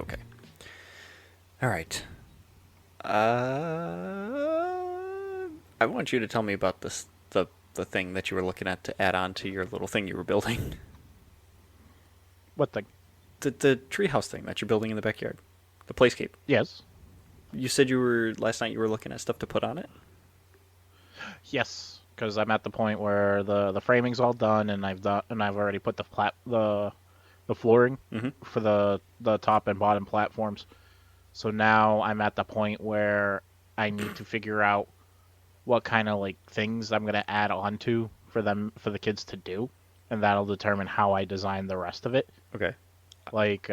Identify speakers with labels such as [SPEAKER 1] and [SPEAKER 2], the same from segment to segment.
[SPEAKER 1] Okay. All right. I want you to tell me about the thing that you were looking at to add on to your little thing you were building.
[SPEAKER 2] What thing?
[SPEAKER 1] The treehouse thing that you're building in the backyard. The playscape.
[SPEAKER 2] Yes.
[SPEAKER 1] You said you were last night you were looking at stuff to put on it?
[SPEAKER 2] Yes. Because I'm at the point where the framing's all done, and I've already put the flooring
[SPEAKER 1] Mm-hmm.
[SPEAKER 2] for the top and bottom platforms. So now I'm at the point where I need to figure out what kind of like things I'm gonna add onto for the kids to do, and that'll determine how I design the rest of it.
[SPEAKER 1] Okay.
[SPEAKER 2] Like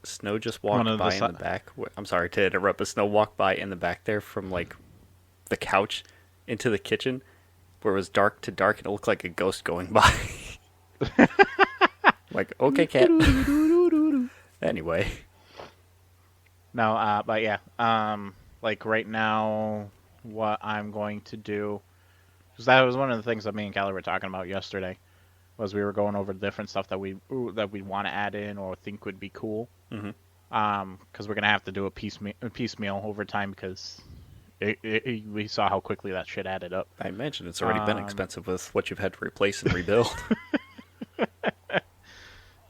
[SPEAKER 1] Snow just
[SPEAKER 2] one
[SPEAKER 1] walked
[SPEAKER 2] of the
[SPEAKER 1] by in the back. I'm sorry to interrupt, but Snow walked by in the back there from like the couch into the kitchen where it was dark to dark and it looked like a ghost going by. Like, okay, cat. Anyway.
[SPEAKER 2] No, but yeah, like right now, what I'm going to do, because that was one of the things that me and Callie were talking about yesterday, was we were going over different stuff that we want to add in or think would be cool.
[SPEAKER 1] Mm-hmm.
[SPEAKER 2] Because we're gonna have to do a piecemeal over time because we saw how quickly that shit added up.
[SPEAKER 1] I imagine it's already been expensive with what you've had to replace and rebuild.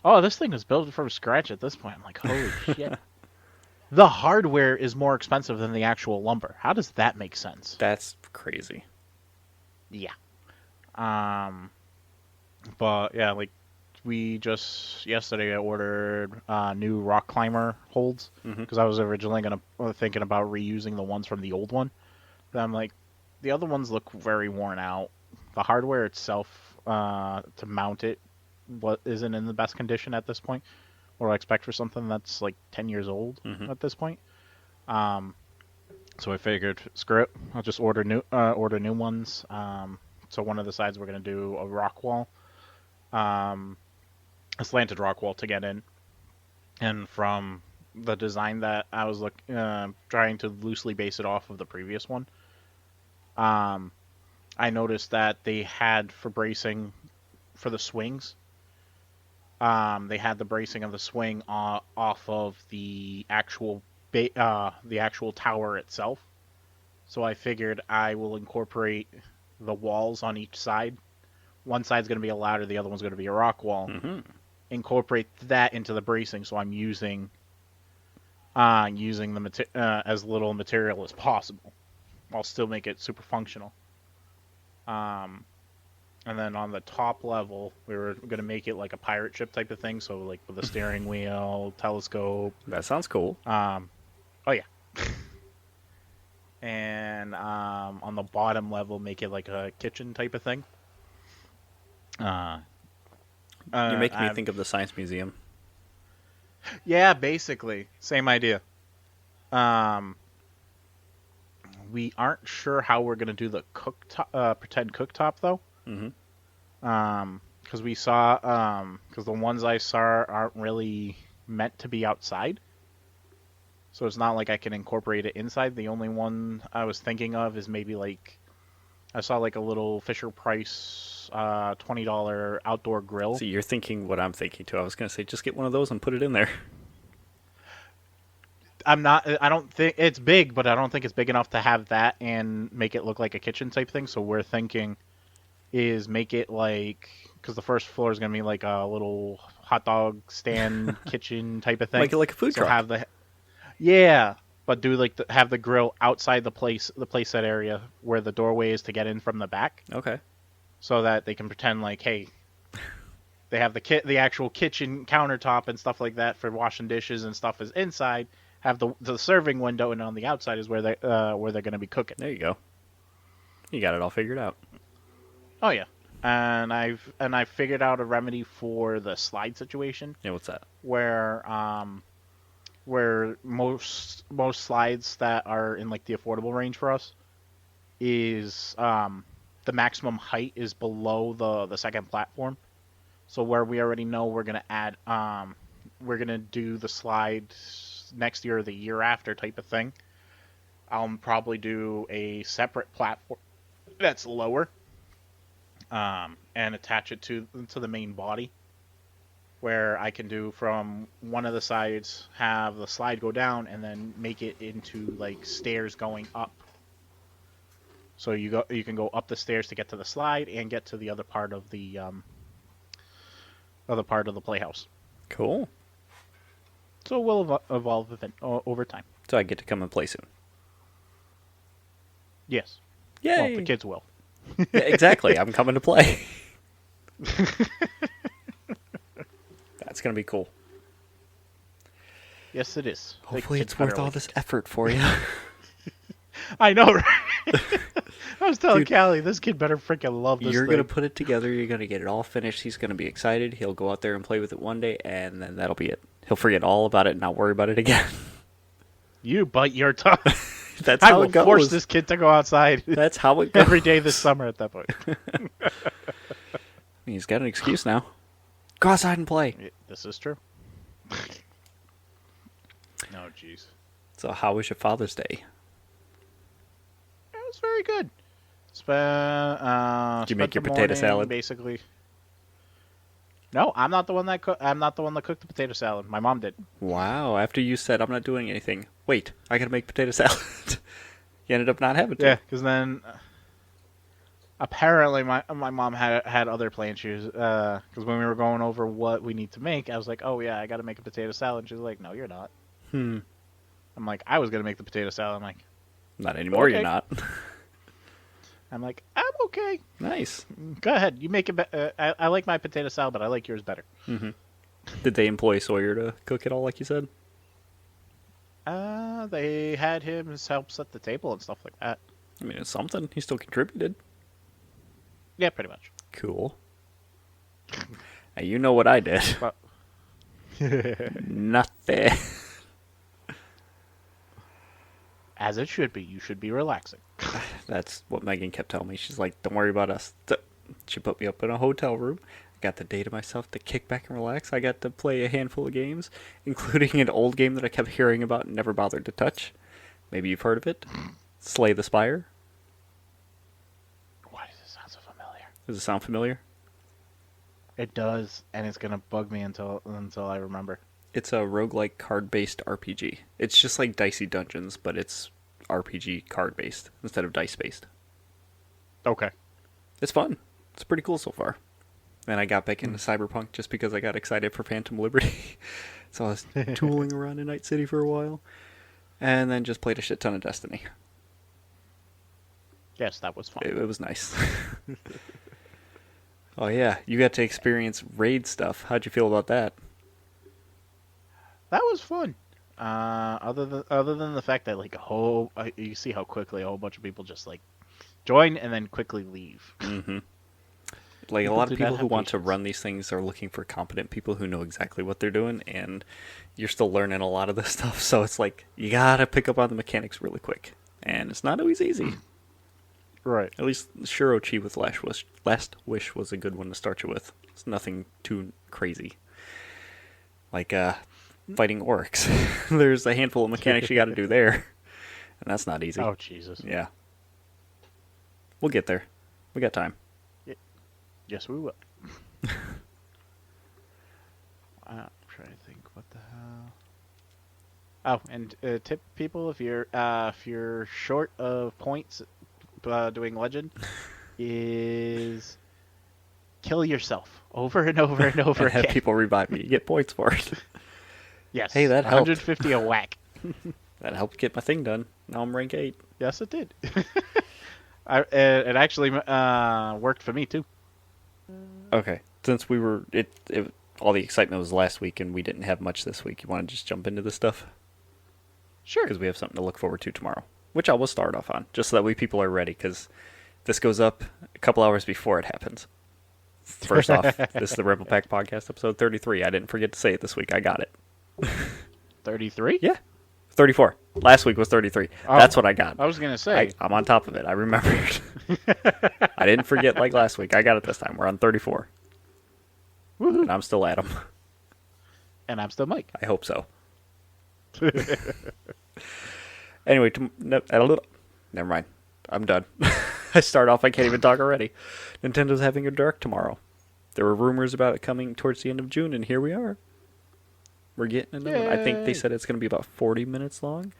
[SPEAKER 2] Oh, this thing was built from scratch at this point. I'm like, holy shit. The hardware is more expensive than the actual lumber. How does that make sense?
[SPEAKER 1] That's crazy.
[SPEAKER 2] Yeah. But yeah, like we just yesterday I ordered new rock climber holds because I was originally thinking about reusing the ones from the old one. But I'm like, the other ones look very worn out. The hardware itself to mount it isn't in the best condition at this point, or I expect for something that's like 10 years old at this point. So I figured, screw it, I'll just order new ones. So one of the sides we're gonna do a rock wall, a slanted rock wall to get in, and from the design that I was trying to loosely base it off of the previous one, I noticed that they had for bracing for the swings. They had the bracing of the swing off of the actual tower itself. So I figured I will incorporate the walls on each side. One side's going to be a ladder, the other one's going to be a rock wall.
[SPEAKER 1] Mm-hmm.
[SPEAKER 2] Incorporate that into the bracing, so I'm using the as little material as possible. I'll still make it super functional. And then on the top level, we were going to make it like a pirate ship type of thing. So like with a steering wheel, telescope.
[SPEAKER 1] That sounds cool.
[SPEAKER 2] Oh yeah. And on the bottom level, make it like a kitchen type of thing.
[SPEAKER 1] You're making me think of the Science Museum.
[SPEAKER 2] Yeah, basically. Same idea. We aren't sure how we're going to do the pretend cooktop, though.
[SPEAKER 1] Mm-hmm.
[SPEAKER 2] Because we saw, because the ones I saw aren't really meant to be outside. So it's not like I can incorporate it inside. The only one I was thinking of is maybe like, I saw like a little Fisher Price $20 outdoor grill.
[SPEAKER 1] See, you're thinking what I'm thinking too. I was going to say, just get one of those and put it in there.
[SPEAKER 2] I don't think it's big, but I don't think it's big enough to have that and make it look like a kitchen type thing. So we're thinking is make it like, because the first floor is going to be like a little hot dog stand kitchen type of thing.
[SPEAKER 1] Like a food truck.
[SPEAKER 2] Yeah, but do like have the grill outside the playset area where the doorway is to get in from the back.
[SPEAKER 1] Okay.
[SPEAKER 2] So that they can pretend like, hey, they have the actual kitchen countertop and stuff like that for washing dishes and stuff is inside. Have the serving window, and on the outside is where they're going to be cooking.
[SPEAKER 1] There you go. You got it all figured out.
[SPEAKER 2] Oh yeah, and I've figured out a remedy for the slide situation.
[SPEAKER 1] Yeah, what's that?
[SPEAKER 2] Where most slides that are in like the affordable range for us is the maximum height is below the second platform. So where we already know we're gonna add we're gonna do the slide next year or the year after type of thing. I'll probably do a separate platform that's lower, and attach it to the main body, where I can do from one of the sides, have the slide go down, and then make it into like stairs going up. So you can go up the stairs to get to the slide and get to the other part of the playhouse.
[SPEAKER 1] Cool.
[SPEAKER 2] So it will evolve over time.
[SPEAKER 1] So I get to come and play soon.
[SPEAKER 2] Yes.
[SPEAKER 1] Yay!
[SPEAKER 2] Well, the kids will.
[SPEAKER 1] Yeah, exactly. I'm coming to play. That's going to be cool.
[SPEAKER 2] Yes, it is.
[SPEAKER 1] Hopefully it's worth all this effort for you.
[SPEAKER 2] I know, right? I was telling Callie, this kid better freaking love this
[SPEAKER 1] You're
[SPEAKER 2] thing.
[SPEAKER 1] going to put it together. You're going to get it all finished. He's going to be excited. He'll go out there and play with it one day, and then that'll be it. He'll forget all about it and not worry about it again.
[SPEAKER 2] You bite your tongue.
[SPEAKER 1] That's
[SPEAKER 2] I
[SPEAKER 1] how
[SPEAKER 2] will
[SPEAKER 1] it goes.
[SPEAKER 2] force this kid to go outside.
[SPEAKER 1] That's how it goes.
[SPEAKER 2] Every day this summer at that point.
[SPEAKER 1] He's got an excuse now. Go outside and play.
[SPEAKER 2] This is true. Oh, jeez.
[SPEAKER 1] So how was your Father's Day?
[SPEAKER 2] It was very good.
[SPEAKER 1] Did you make your potato salad?
[SPEAKER 2] Basically. No, I'm not the one that cooked the potato salad. My mom did.
[SPEAKER 1] Wow, after you said I'm not doing anything. Wait, I gotta make potato salad. You ended up not having to.
[SPEAKER 2] Yeah, because then apparently my mom had other plans. Because when we were going over what we need to make, I was like, oh yeah, I got to make a potato salad. And she was like, no, you're not. I'm like, I was gonna make the potato salad. I'm like,
[SPEAKER 1] not anymore.
[SPEAKER 2] Okay.
[SPEAKER 1] You're not.
[SPEAKER 2] I'm like, I'm okay.
[SPEAKER 1] Nice.
[SPEAKER 2] Go ahead. You make it. I like my potato salad, but I like yours better.
[SPEAKER 1] Mm-hmm. Did they employ Sawyer to cook it all like you said?
[SPEAKER 2] They had him help set the table and stuff like that.
[SPEAKER 1] I mean, it's something. He still contributed.
[SPEAKER 2] Yeah, pretty much.
[SPEAKER 1] Cool. Now, you know what I did.
[SPEAKER 2] But
[SPEAKER 1] Nothing.
[SPEAKER 2] as it should be. You should be relaxing.
[SPEAKER 1] That's what Megan kept telling me. She's like, don't worry about us. She put me up in a hotel room. I got the day to myself to kick back and relax. I got to play a handful of games, including an old game that I kept hearing about and never bothered to touch. Maybe you've heard of it. Slay the Spire.
[SPEAKER 2] Why does it sound so familiar?
[SPEAKER 1] Does it sound familiar?
[SPEAKER 2] It does, and it's gonna bug me until I remember.
[SPEAKER 1] It's a roguelike card-based RPG. It's just like Dicey Dungeons, but it's RPG card-based instead of dice-based.
[SPEAKER 2] Okay.
[SPEAKER 1] It's fun. It's pretty cool so far. And I got back into Cyberpunk just because I got excited for Phantom Liberty. So I was tooling around in Night City for a while. And then just played a shit ton of Destiny.
[SPEAKER 2] Yes, that was fun.
[SPEAKER 1] It was nice. Oh yeah, you got to experience raid stuff. How'd you feel about that?
[SPEAKER 2] That was fun. Other than the fact that like you see how quickly a whole bunch of people just like join and then quickly leave.
[SPEAKER 1] Mm-hmm. Like a lot of people who want to run these things are looking for competent people who know exactly what they're doing, and you're still learning a lot of this stuff. So it's like you gotta pick up on the mechanics really quick, and it's not always easy.
[SPEAKER 2] Right.
[SPEAKER 1] At least Shirochi with Last Wish was a good one to start you with. It's nothing too crazy. Like fighting orcs. There's a handful of mechanics you got to do there, and that's not easy.
[SPEAKER 2] Oh Jesus.
[SPEAKER 1] Yeah. We'll get there. We got time.
[SPEAKER 2] Yes, we will. I'm trying to think. What the hell? Oh, and tip people if you're short of points doing legend, is kill yourself over and over and over
[SPEAKER 1] And have
[SPEAKER 2] again.
[SPEAKER 1] people revive you. You get points for it.
[SPEAKER 2] Yes.
[SPEAKER 1] Hey, that helped.
[SPEAKER 2] 150 a whack.
[SPEAKER 1] That helped get my thing done. Now I'm rank 8.
[SPEAKER 2] Yes, it did. It actually worked for me too.
[SPEAKER 1] Okay. Since we were all the excitement was last week and we didn't have much this week, you want to just jump into this stuff?
[SPEAKER 2] Sure.
[SPEAKER 1] Because we have something to look forward to tomorrow, which I will start off on, just so that way people are ready, because this goes up a couple hours before it happens. First off, this is the Ramblepack podcast, episode 33. I didn't forget to say it this week. I got it.
[SPEAKER 2] 33?
[SPEAKER 1] Yeah. 34. Last week was 33.
[SPEAKER 2] Oh,
[SPEAKER 1] That's what I got.
[SPEAKER 2] I was going to say.
[SPEAKER 1] I'm on top of it. I remembered. I didn't forget like last week. I got it this time. We're on 34.
[SPEAKER 2] Woohoo.
[SPEAKER 1] And I'm still Adam.
[SPEAKER 2] And I'm still Mike.
[SPEAKER 1] I hope so. Anyway, never mind. I'm done. I start off, I can't even talk already. Nintendo's having a direct tomorrow. There were rumors about it coming towards the end of June, and here we are. We're getting a new one. I think they said it's going to be about 40 minutes long.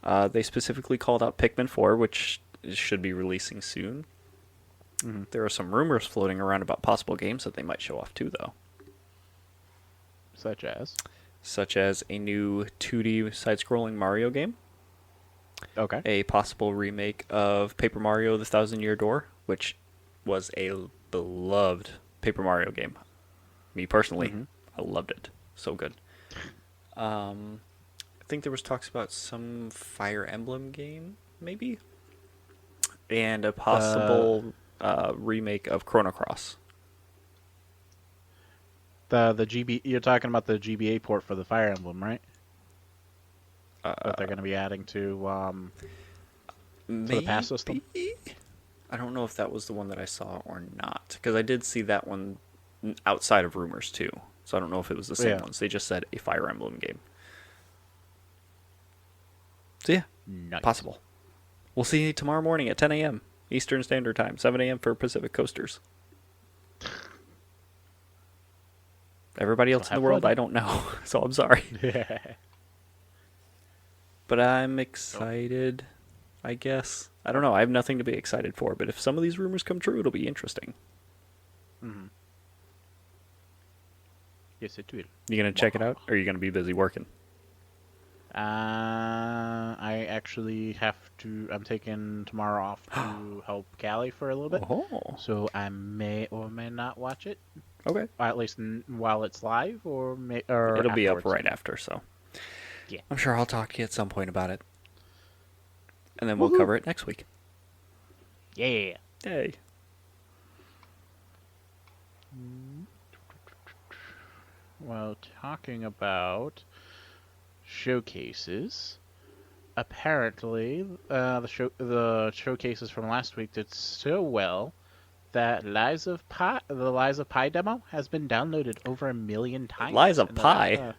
[SPEAKER 1] They specifically called out Pikmin 4, which should be releasing soon.
[SPEAKER 2] Mm-hmm.
[SPEAKER 1] There are some rumors floating around about possible games that they might show off too, though. Such as a new 2D side-scrolling Mario game.
[SPEAKER 2] Okay.
[SPEAKER 1] A possible remake of Paper Mario: The Thousand-Year Door, which was a beloved Paper Mario game. Me personally, I loved it. So good. I think there was talks about some Fire Emblem game, maybe, and a possible remake of Chrono Cross.
[SPEAKER 2] The GB, you're talking about the GBA port for the Fire Emblem, right? That they're going to be adding to the pass system.
[SPEAKER 1] I don't know if that was the one that I saw or not, because I did see that one outside of rumors too. So I don't know if it was the same ones. They just said a Fire Emblem game. So yeah,
[SPEAKER 2] nice.
[SPEAKER 1] Possible. We'll see you tomorrow morning at 10 a.m. Eastern Standard Time, 7 a.m. for Pacific Coasters. Everybody else in the world, I don't know, so I'm sorry. But I'm excited, I guess. I don't know. I have nothing to be excited for, but if some of these rumors come true, it'll be interesting.
[SPEAKER 2] Mm-hmm. Yes, it will.
[SPEAKER 1] You going to check it out, or are you going to be busy working?
[SPEAKER 2] I actually have to... I'm taking tomorrow off to help Callie for a little bit.
[SPEAKER 1] Oh.
[SPEAKER 2] So I may or may not watch it.
[SPEAKER 1] Okay.
[SPEAKER 2] At least while it's live, or
[SPEAKER 1] it'll
[SPEAKER 2] afterwards.
[SPEAKER 1] be up right after, so...
[SPEAKER 2] Yeah.
[SPEAKER 1] I'm sure I'll talk to you at some point about it. And then we'll cover it next week.
[SPEAKER 2] Yeah.
[SPEAKER 1] Yay.
[SPEAKER 2] Well, talking about showcases, apparently the showcases from last week did so well that the Lies of Pi demo has been downloaded over 1 million times.
[SPEAKER 1] Lies of Pi?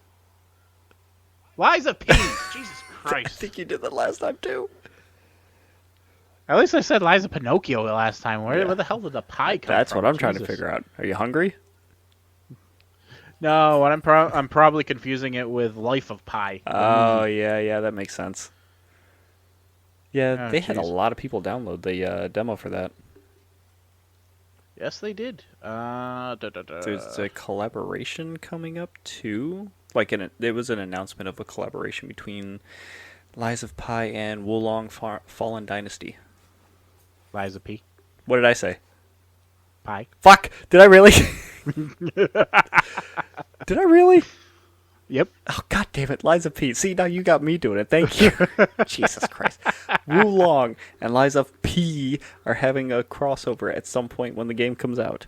[SPEAKER 2] Lies of P! Jesus Christ.
[SPEAKER 1] I think you did that last time too.
[SPEAKER 2] At least I said Lies of Pinocchio the last time. Where the hell did the pie come from?
[SPEAKER 1] That's what I'm trying to figure out. Are you hungry?
[SPEAKER 2] No, what I'm probably confusing it with Life of Pi.
[SPEAKER 1] Oh, yeah, that makes sense. Yeah, they had a
[SPEAKER 2] geez.
[SPEAKER 1] lot of people download the demo for that.
[SPEAKER 2] Yes, they did.
[SPEAKER 1] There's a collaboration coming up too. There was an announcement of a collaboration between Lies of Pi and Wulong Fallen Dynasty.
[SPEAKER 2] Lies of P.
[SPEAKER 1] What did I say?
[SPEAKER 2] Pi.
[SPEAKER 1] Fuck! Did I really? Did I really?
[SPEAKER 2] Yep.
[SPEAKER 1] Oh, god damn it. Lies of P. See, now you got me doing it. Thank you. Jesus Christ. Wulong and Lies of P are having a crossover at some point when the game comes out.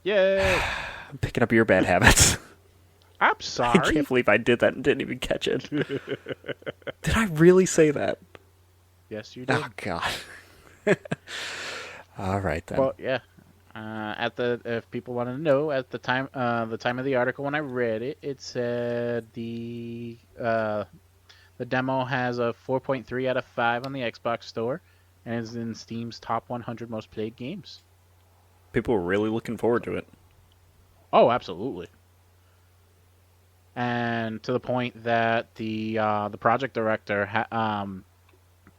[SPEAKER 2] Yay!
[SPEAKER 1] I'm picking up your bad habits.
[SPEAKER 2] I'm sorry.
[SPEAKER 1] I can't believe I did that and didn't even catch it. Did I really say that?
[SPEAKER 2] Yes, you did.
[SPEAKER 1] Oh, God. All right, then.
[SPEAKER 2] Well, yeah. If people want to know, at the time of the article when I read it, it said the demo has a 4.3 out of 5 on the Xbox Store and is in Steam's top 100 most played games.
[SPEAKER 1] People were really looking forward to it.
[SPEAKER 2] Oh, absolutely. And to the point that the project director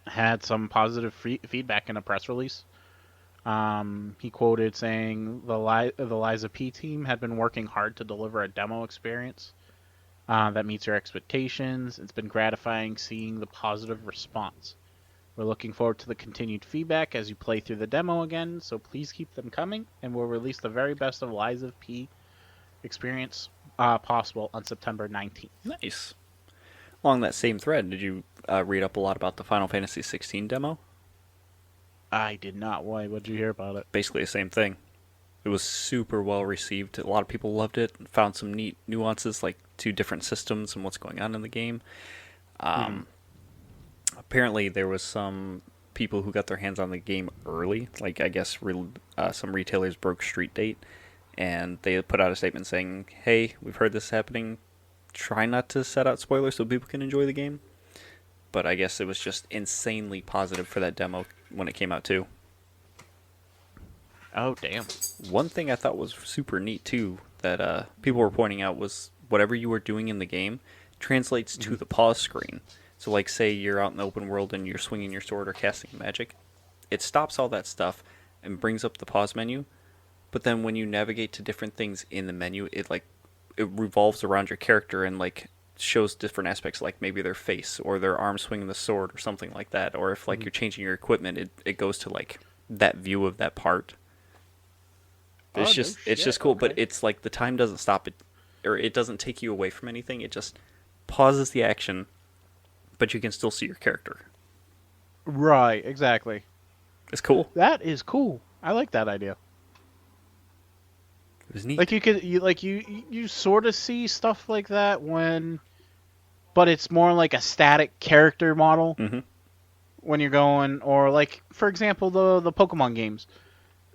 [SPEAKER 2] had some positive feedback in a press release. He quoted saying the Liza P team had been working hard to deliver a demo experience that meets your expectations. It's been gratifying seeing the positive response. We're looking forward to the continued feedback as you play through the demo again, so please keep them coming, and we'll release the very best of Liza P experience possible on September 19th.
[SPEAKER 1] Nice. Along that same thread, did you read up a lot about the Final Fantasy 16 demo?
[SPEAKER 2] I did not. Why? What did you hear about it?
[SPEAKER 1] Basically the same thing. It was super well received. A lot of people loved it and found some neat nuances, like two different systems and what's going on in the game. Apparently there was some people who got their hands on the game early. Like, I guess some retailers broke street date, and they put out a statement saying, hey, we've heard this happening. Try not to set out spoilers so people can enjoy the game. But I guess it was just insanely positive for that demo when it came out too.
[SPEAKER 2] Oh, damn.
[SPEAKER 1] One thing I thought was super neat too that people were pointing out was whatever you were doing in the game translates to the pause screen. So, like, say you're out in the open world and you're swinging your sword or casting magic, it stops all that stuff and brings up the pause menu. But then when you navigate to different things in the menu, it revolves around your character and like shows different aspects, like maybe their face or their arm swinging the sword or something like that. Or if like you're changing your equipment, it goes to like that view of that part. It's
[SPEAKER 2] Oh, no
[SPEAKER 1] just it's
[SPEAKER 2] shit.
[SPEAKER 1] just cool,
[SPEAKER 2] Okay.
[SPEAKER 1] but it's like the time doesn't stop it, or it doesn't take you away from anything. It just pauses the action, but you can still see your character.
[SPEAKER 2] Right, exactly.
[SPEAKER 1] It's cool.
[SPEAKER 2] That is cool. I like that idea.
[SPEAKER 1] It was neat.
[SPEAKER 2] Like you sort of see stuff like that but it's more like a static character model
[SPEAKER 1] Mm-hmm.
[SPEAKER 2] when you're going, or like for example the Pokemon games.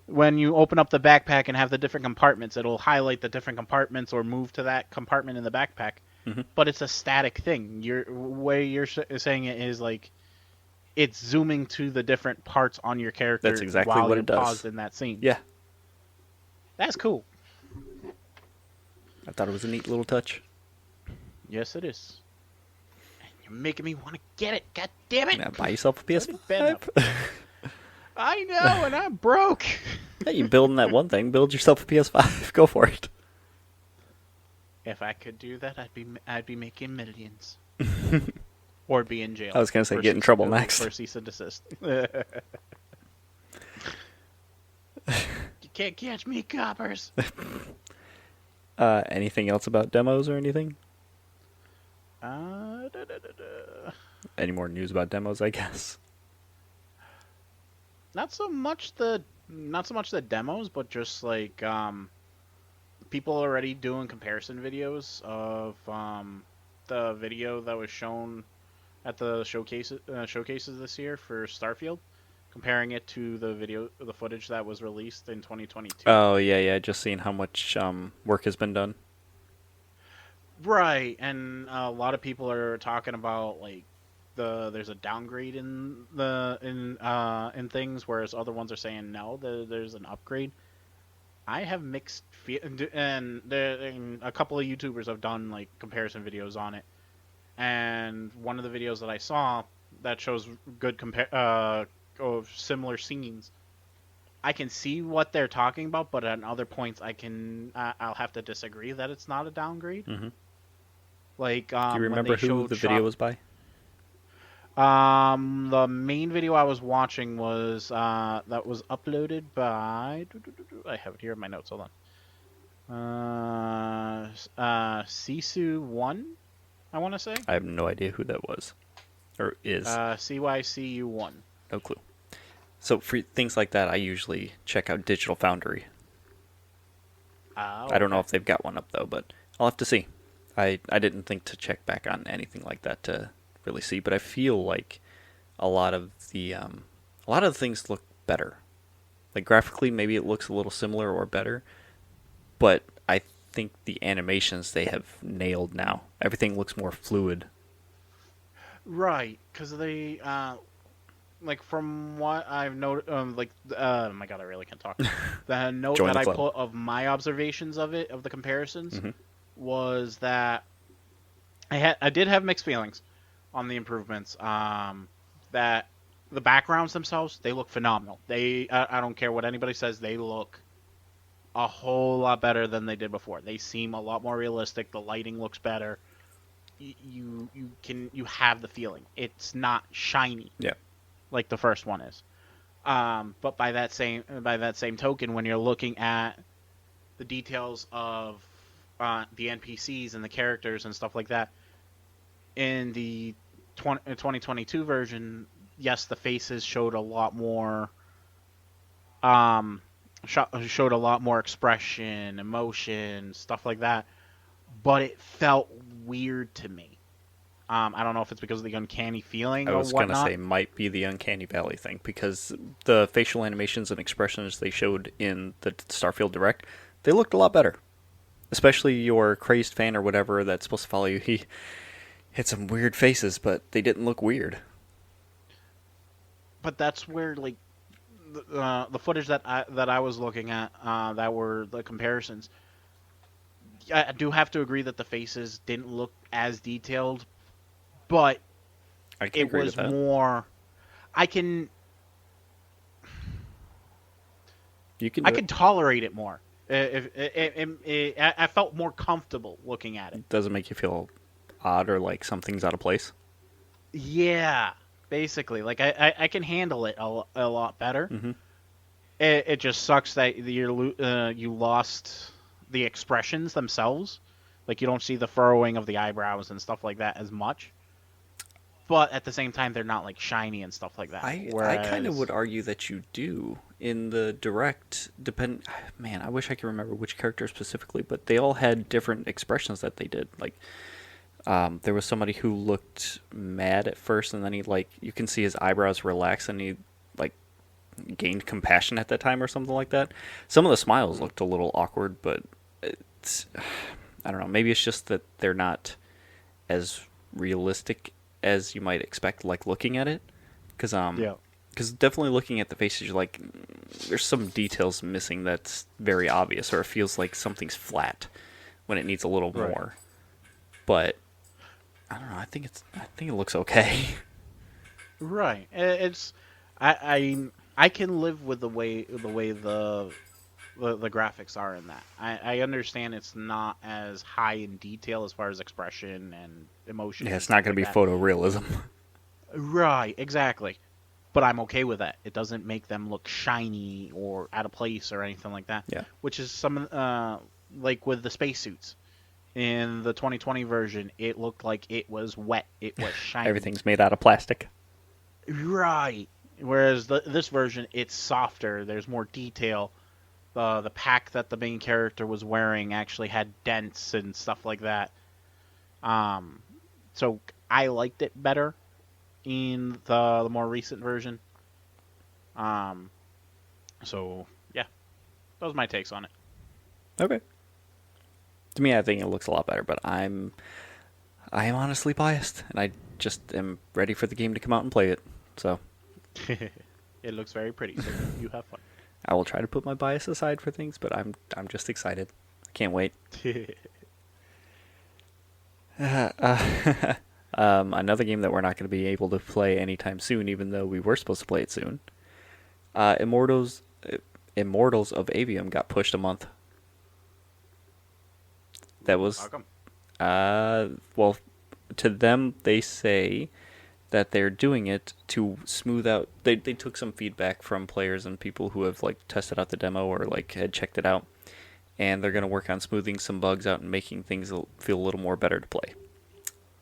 [SPEAKER 2] When you open up the backpack and have the different compartments, it'll highlight the different compartments or move to that compartment in the backpack.
[SPEAKER 1] Mm-hmm.
[SPEAKER 2] But it's a static thing. Your way you're saying it is like it's zooming to the different parts on your character.
[SPEAKER 1] That's exactly
[SPEAKER 2] while
[SPEAKER 1] what
[SPEAKER 2] you're
[SPEAKER 1] it does.
[SPEAKER 2] paused in that scene.
[SPEAKER 1] Yeah,
[SPEAKER 2] That's cool.
[SPEAKER 1] I thought it was a neat little touch.
[SPEAKER 2] Yes, it is. And you're making me want to get it. God damn it!
[SPEAKER 1] Now buy yourself a
[SPEAKER 2] Already been
[SPEAKER 1] PS5.
[SPEAKER 2] up. I know, and I'm broke.
[SPEAKER 1] Hey, you building that one thing? Build yourself a PS5. Go for it.
[SPEAKER 2] If I could do that, I'd be making millions. Or be in jail.
[SPEAKER 1] I was gonna say
[SPEAKER 2] for
[SPEAKER 1] get in trouble next.
[SPEAKER 2] For cease and desist. You can't catch me, coppers.
[SPEAKER 1] Anything else about demos or anything?
[SPEAKER 2] Da, da, da, da.
[SPEAKER 1] Any more news about demos? I guess.
[SPEAKER 2] Not so much the demos, but just like people already doing comparison videos of the video that was shown at the showcases this year for Starfield, comparing it to the footage that was released in 2022.
[SPEAKER 1] Oh yeah. Just seeing how much work has been done.
[SPEAKER 2] Right, and a lot of people are talking about like there's a downgrade in in things, whereas other ones are saying no, there's an upgrade. I have mixed and a couple of YouTubers have done like comparison videos on it, and one of the videos that I saw that shows good of similar scenes. I can see what they're talking about, but at other points I'll have to disagree that it's not a downgrade.
[SPEAKER 1] Mm-hmm.
[SPEAKER 2] Like,
[SPEAKER 1] Do you
[SPEAKER 2] when
[SPEAKER 1] remember
[SPEAKER 2] they
[SPEAKER 1] who
[SPEAKER 2] showed
[SPEAKER 1] the video was by?
[SPEAKER 2] The main video I was watching was that was uploaded by. I have it here in my notes. Hold on. Sisu1, I want to say.
[SPEAKER 1] I have no idea who that was, or is.
[SPEAKER 2] CYCU1.
[SPEAKER 1] No clue. So for things like that, I usually check out Digital Foundry. I don't know if they've got one up though, but I'll have to see. I didn't think to check back on anything like that to really see, but I feel like a lot of the things look better. Like graphically, maybe it looks a little similar or better, but I think the animations they have nailed now. Everything looks more fluid.
[SPEAKER 2] Right, because they like from what I've noted, oh my god, I really can't talk. The note
[SPEAKER 1] Join
[SPEAKER 2] that
[SPEAKER 1] the
[SPEAKER 2] I
[SPEAKER 1] club.
[SPEAKER 2] put of my observations of the comparisons,
[SPEAKER 1] Mhm.
[SPEAKER 2] was that I did have mixed feelings on the improvements. That the backgrounds themselves, they look phenomenal. I don't care what anybody says, they look a whole lot better than they did before. They seem a lot more realistic. The lighting looks better. You have the feeling it's not shiny.
[SPEAKER 1] Yeah.
[SPEAKER 2] Like the first one is. But by that same token, when you're looking at the details of the NPCs and the characters and stuff like that, in the 2022 version, yes, the faces showed a lot more. Showed a lot more expression, emotion, stuff like that, but it felt weird to me. I don't know if it's because of the uncanny feeling
[SPEAKER 1] I
[SPEAKER 2] or
[SPEAKER 1] was going to
[SPEAKER 2] whatnot.
[SPEAKER 1] say might be the Uncanny Valley thing, because the facial animations and expressions they showed in the Starfield Direct, they looked a lot better. Especially your crazed fan or whatever that's supposed to follow you. He had some weird faces, but they didn't look weird.
[SPEAKER 2] But that's where the footage that I was looking at, that were the comparisons. I do have to agree that the faces didn't look as detailed, but
[SPEAKER 1] I can
[SPEAKER 2] it
[SPEAKER 1] agree
[SPEAKER 2] was
[SPEAKER 1] with that.
[SPEAKER 2] more. I can
[SPEAKER 1] You can
[SPEAKER 2] I
[SPEAKER 1] do
[SPEAKER 2] can tolerate it more. I felt more comfortable looking at it.
[SPEAKER 1] it. Doesn't make you feel odd or like something's out of place.
[SPEAKER 2] Yeah, basically, like I can handle it a lot better.
[SPEAKER 1] Mm-hmm.
[SPEAKER 2] It just sucks that you lost the expressions themselves. Like you don't see the furrowing of the eyebrows and stuff like that as much. But at the same time, they're not like shiny and stuff like that.
[SPEAKER 1] I kind of would argue that you do in the direct. Man, I wish I could remember which character specifically, but they all had different expressions that they did. Like, there was somebody who looked mad at first, and then you can see his eyebrows relax, and he like gained compassion at that time or something like that. Some of the smiles looked a little awkward, but it's, I don't know. Maybe it's just that they're not as realistic as you might expect, like looking at it, because
[SPEAKER 2] Yeah.
[SPEAKER 1] definitely looking at the faces, you're like, there's some details missing that's very obvious, or it feels like something's flat when it needs a little
[SPEAKER 2] Right.
[SPEAKER 1] more. But I don't know. I think it looks okay.
[SPEAKER 2] Right. It's I can live with the way the graphics are in that. I understand it's not as high in detail as far as expression and emotion.
[SPEAKER 1] Yeah,
[SPEAKER 2] and
[SPEAKER 1] it's not
[SPEAKER 2] stuff
[SPEAKER 1] going to be
[SPEAKER 2] like that.
[SPEAKER 1] photorealism.
[SPEAKER 2] Right, exactly. But I'm okay with that. It doesn't make them look shiny or out of place or anything like that.
[SPEAKER 1] Yeah.
[SPEAKER 2] Which is like with the spacesuits. In the 2020 version, it looked like it was wet. It was shiny.
[SPEAKER 1] Everything's made out of plastic.
[SPEAKER 2] Right. Whereas this version, it's softer. There's more detail. The pack that the main character was wearing actually had dents and stuff like that. So I liked it better in the more recent version. So yeah, those are my takes on it.
[SPEAKER 1] Okay. To me, I think it looks a lot better, but I am honestly biased, and I just am ready for the game to come out and play it. So
[SPEAKER 2] It looks very pretty. So you have fun.
[SPEAKER 1] I will try to put my bias aside for things, but I'm just excited. I can't wait. Another game that we're not going to be able to play anytime soon, even though we were supposed to play it soon. Immortals of Aveum got pushed a month. That was
[SPEAKER 2] How come?
[SPEAKER 1] well, to them they say that they're doing it to smooth out. They took some feedback from players and people who have like tested out the demo or like had checked it out, and they're going to work on smoothing some bugs out and making things feel a little more better to play.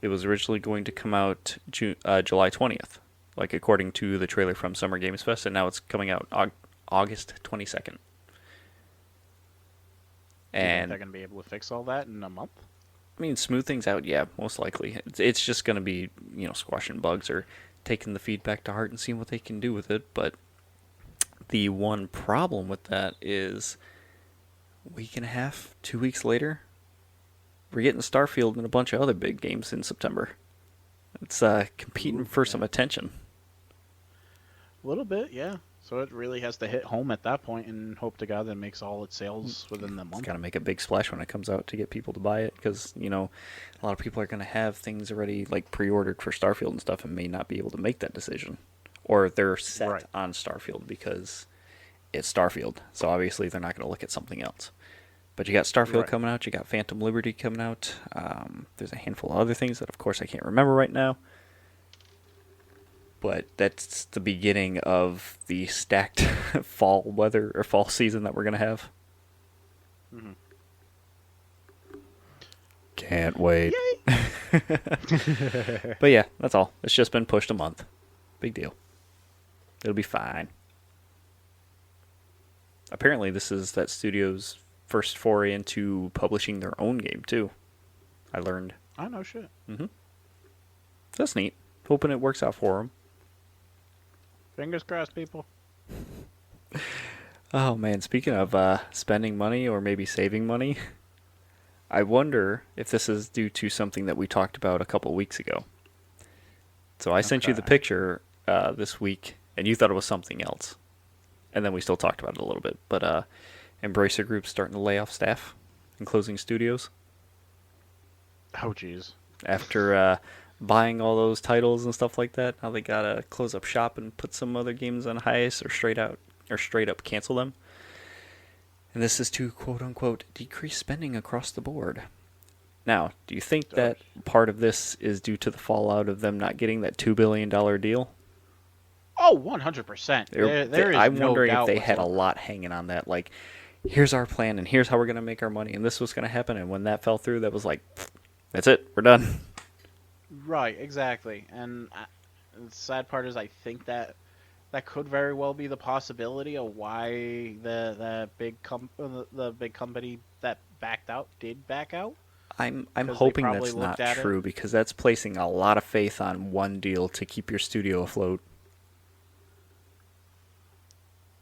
[SPEAKER 1] It was originally going to come out July 20th, like according to the trailer from Summer Games Fest, and now it's coming out August 22nd.
[SPEAKER 2] Do you think
[SPEAKER 1] And
[SPEAKER 2] they're gonna be able to fix all that in a month?
[SPEAKER 1] I mean, smooth things out, yeah, most likely. It's just going to be, squashing bugs or taking the feedback to heart and seeing what they can do with it. But the one problem with that is a week and a half, 2 weeks later, we're getting Starfield and a bunch of other big games in September. It's competing for some attention.
[SPEAKER 2] A little bit, yeah. So it really has to hit home at that point and hope to God that it makes all its sales within the
[SPEAKER 1] It's
[SPEAKER 2] month.
[SPEAKER 1] got to make a big splash when it comes out to get people to buy it, because a lot of people are going to have things already like pre-ordered for Starfield and stuff and may not be able to make that decision, or they're set
[SPEAKER 2] Right.
[SPEAKER 1] on Starfield because it's Starfield, so obviously they're not going to look at something else. But you got Starfield
[SPEAKER 2] Right.
[SPEAKER 1] coming out, you got Phantom Liberty coming out. There's a handful of other things that, of course, I can't remember right now. But that's the beginning of the stacked fall weather or fall season that we're going to have.
[SPEAKER 2] Mhm.
[SPEAKER 1] Can't wait. But yeah, that's all. It's just been pushed a month. Big deal. It'll be fine. Apparently, this is that studio's first foray into publishing their own game, too. I learned.
[SPEAKER 2] I know shit.
[SPEAKER 1] That's neat. Hoping it works out for them.
[SPEAKER 2] Fingers crossed, people.
[SPEAKER 1] Oh, man. Speaking of spending money or maybe saving money, I wonder if this is due to something that we talked about a couple weeks ago. So I sent you the
[SPEAKER 2] Okay.
[SPEAKER 1] picture this week, and you thought it was something else. and then we still talked about it a little bit. But Embracer Group's starting to lay off staff and closing studios
[SPEAKER 2] Oh, jeez.
[SPEAKER 1] after buying all those titles and stuff like that. Now they gotta close up shop and put some other games on hiatus or straight up cancel them. And this is to quote unquote decrease spending across the board. Now, do you think that part of this is due to the fallout of them not getting that $2 billion deal?
[SPEAKER 2] Oh, 100%.
[SPEAKER 1] I'm wondering if they had a lot hanging on that. Like, here's our plan, and here's how we're going to make our money, and this was going to happen. And when that fell through, that was like, that's it, we're done.
[SPEAKER 2] Right, exactly. And the sad part is I think that could very well be the possibility of why the big company that backed out did back out.
[SPEAKER 1] I'm
[SPEAKER 2] Because
[SPEAKER 1] hoping
[SPEAKER 2] they probably
[SPEAKER 1] that's not
[SPEAKER 2] looked at
[SPEAKER 1] true, because that's placing a lot of faith on one deal to keep your studio afloat.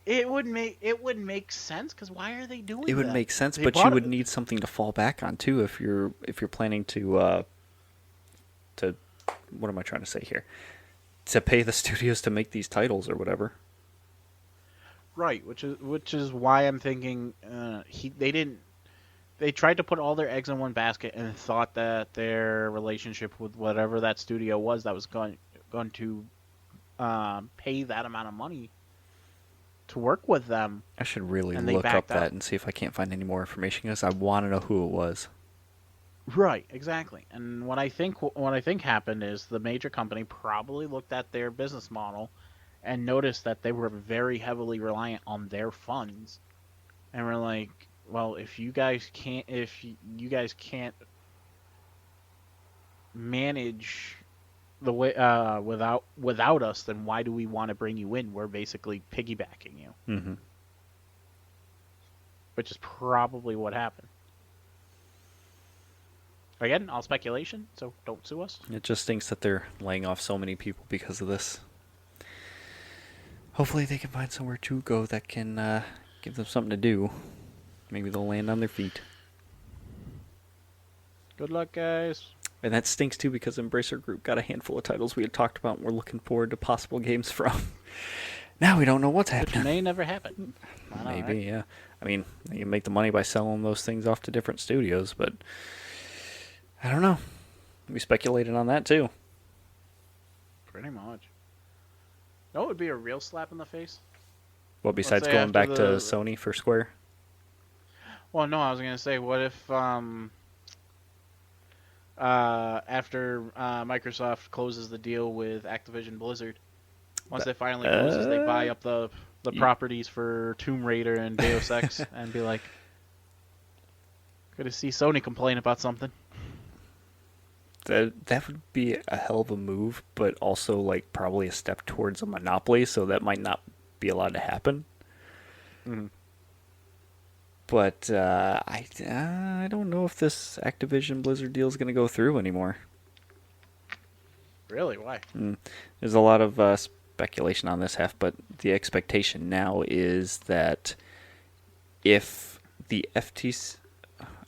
[SPEAKER 2] It would make sense, because why are they doing that?
[SPEAKER 1] It would make sense,
[SPEAKER 2] They
[SPEAKER 1] but you
[SPEAKER 2] bought
[SPEAKER 1] would
[SPEAKER 2] it-
[SPEAKER 1] need something to fall back on too if you're planning to what am I trying to say here? To pay the studios to make these titles or whatever.
[SPEAKER 2] Right, which is why I'm thinking they tried to put all their eggs in one basket and thought that their relationship with whatever that studio was that was going to pay that amount of money to work with them.
[SPEAKER 1] I should really
[SPEAKER 2] And they
[SPEAKER 1] look up
[SPEAKER 2] backed
[SPEAKER 1] that
[SPEAKER 2] out.
[SPEAKER 1] and see if I can't find any more information, because I want to know who it was.
[SPEAKER 2] Right, exactly. And what I think happened is the major company probably looked at their business model and noticed that they were very heavily reliant on their funds, and were like, well, if you guys can't manage the way without us, then why do we want to bring you in? We're basically piggybacking you,
[SPEAKER 1] Mm-hmm.
[SPEAKER 2] which is probably what happened. Again, all speculation, so don't sue us.
[SPEAKER 1] It just stinks that they're laying off so many people because of this. Hopefully they can find somewhere to go that can give them something to do. Maybe they'll land on their feet.
[SPEAKER 2] Good luck, guys.
[SPEAKER 1] And that stinks too, because Embracer Group got a handful of titles we had talked about and we're looking forward to possible games from. Now we don't know what's
[SPEAKER 2] Which
[SPEAKER 1] happening.
[SPEAKER 2] may never happen. I know,
[SPEAKER 1] Maybe,
[SPEAKER 2] right?
[SPEAKER 1] yeah. I mean, you make the money by selling those things off to different studios, but I don't know. We speculated on that too.
[SPEAKER 2] Pretty much. No, it would be a real slap in the face.
[SPEAKER 1] Well, besides
[SPEAKER 2] say
[SPEAKER 1] going
[SPEAKER 2] after
[SPEAKER 1] back to
[SPEAKER 2] the-
[SPEAKER 1] Sony for Square.
[SPEAKER 2] Well, no, I was gonna say, what if after Microsoft closes the deal with Activision Blizzard, once it finally closes, they buy up the properties for Tomb Raider and Deus Ex, and be like, good to see Sony complain about something.
[SPEAKER 1] That would be a hell of a move, but also like probably a step towards a monopoly, so that might not be allowed to happen.
[SPEAKER 2] Mm-hmm.
[SPEAKER 1] But I don't know if this Activision Blizzard deal is going to go through anymore.
[SPEAKER 2] Really? Why?
[SPEAKER 1] There's a lot of speculation on this half, but the expectation now is that if the FTC...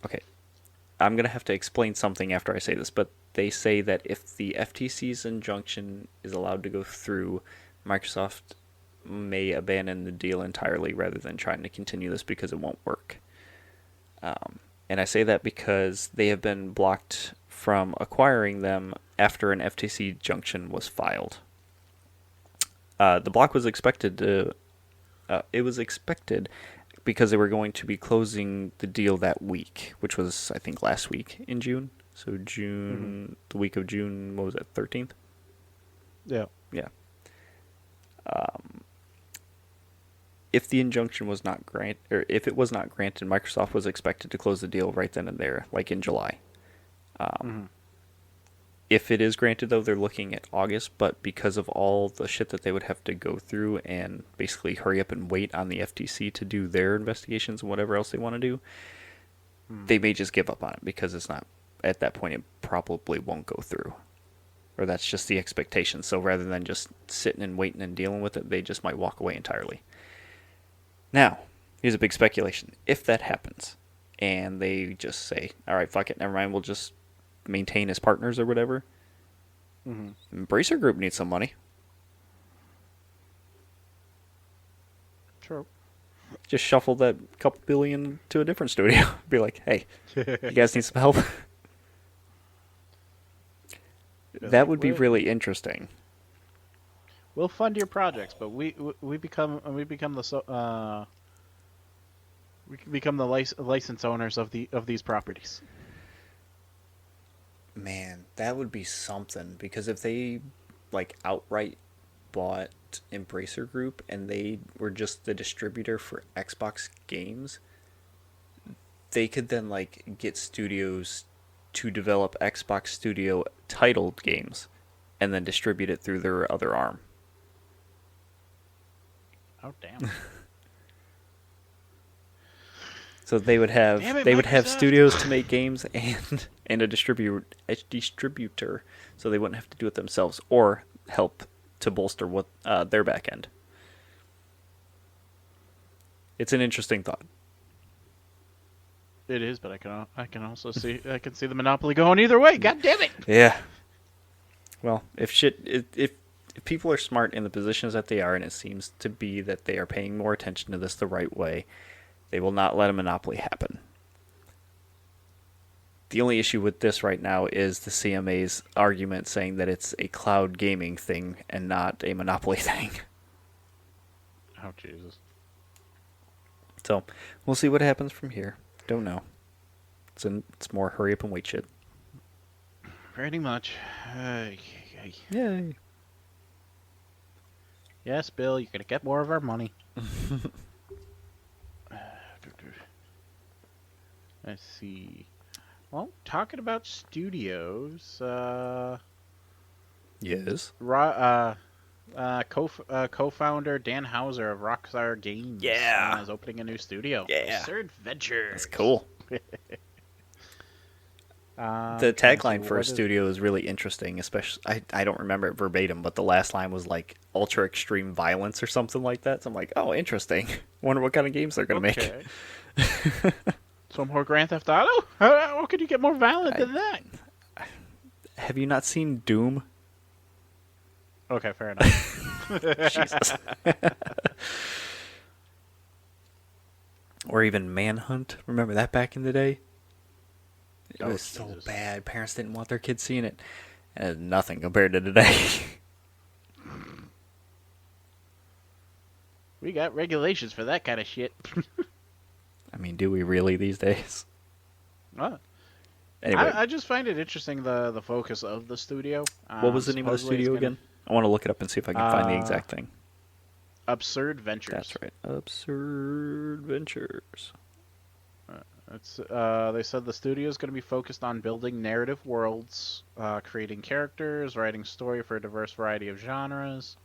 [SPEAKER 1] Okay, I'm going to have to explain something after I say this, but they say that if the FTC's injunction is allowed to go through, Microsoft may abandon the deal entirely rather than trying to continue this because it won't work. And I say that because they have been blocked from acquiring them after an FTC injunction was filed. The block was expected to... it was expected because they were going to be closing the deal that week, which was, I think, last week in June. So June, the week of June, what was it, 13th?
[SPEAKER 2] Yeah.
[SPEAKER 1] Yeah. If the injunction was not if it was not granted, Microsoft was expected to close the deal right then and there, like in July. If it is granted, though, they're looking at August, but because of all the shit that they would have to go through and basically hurry up and wait on the FTC to do their investigations and whatever else they want to do, they may just give up on it because it's not, at that point, it probably won't go through. Or that's just the expectation. So rather than just sitting and waiting and dealing with it, they just might walk away entirely. Now, here's a big speculation. If that happens, and they just say, all right, fuck it, never mind, we'll just maintain as partners or whatever, Embracer Group needs some money.
[SPEAKER 2] true.
[SPEAKER 1] Just shuffle that couple billion to a different studio. Be like, hey, you guys need some help? That would be really interesting.
[SPEAKER 2] We'll fund your projects, but we become the license owners of these properties.
[SPEAKER 1] Man, that would be something, because if they like outright bought Embracer Group and they were just the distributor for Xbox games, they could then like get studios to develop Xbox Studio titled games and then distribute it through their other arm.
[SPEAKER 2] Oh damn.
[SPEAKER 1] So they would have
[SPEAKER 2] Microsoft.
[SPEAKER 1] studios to make games and a distributor, so they wouldn't have to do it themselves or help to bolster what their back end. It's an interesting thought.
[SPEAKER 2] It is, but I can also see the monopoly going either way. God damn it!
[SPEAKER 1] Yeah. Well, if people are smart in the positions that they are, and it seems to be that they are paying more attention to this the right way, they will not let a monopoly happen. The only issue with this right now is the CMA's argument saying that it's a cloud gaming thing and not a monopoly thing.
[SPEAKER 2] Oh, Jesus.
[SPEAKER 1] So, we'll see what happens from here. Don't know. It's more hurry up and wait shit.
[SPEAKER 2] Pretty much.
[SPEAKER 1] Yay.
[SPEAKER 2] Yes, Bill, you're going to get more of our money. Let's see. Well, talking about studios,
[SPEAKER 1] Yes.
[SPEAKER 2] co-founder Dan Houser of Rockstar Games is opening a new studio.
[SPEAKER 1] Yeah.
[SPEAKER 2] Absurd Ventures.
[SPEAKER 1] That's cool. The tagline for a studio is really interesting, especially, I don't remember it verbatim, but the last line was like ultra extreme violence or something like that. So I'm like, oh, interesting. Wonder what kind of games they're going to make.
[SPEAKER 2] Some more Grand Theft Auto? How could you get more violent than that?
[SPEAKER 1] Have you not seen Doom?
[SPEAKER 2] Okay, fair enough.
[SPEAKER 1] Jesus. Or even Manhunt. Remember that back in the day? It was so bad. Parents didn't want their kids seeing it. And it's nothing compared to today.
[SPEAKER 2] We got regulations for that kind of shit.
[SPEAKER 1] I mean, do we really these days? Anyway.
[SPEAKER 2] I just find it interesting, the focus of the studio.
[SPEAKER 1] What was the name of the studio again? I want to look it up and see if I can find the exact thing.
[SPEAKER 2] Absurd Ventures.
[SPEAKER 1] That's right. Absurd Ventures.
[SPEAKER 2] They said the studio is going to be focused on building narrative worlds, creating characters, writing story for a diverse variety of genres,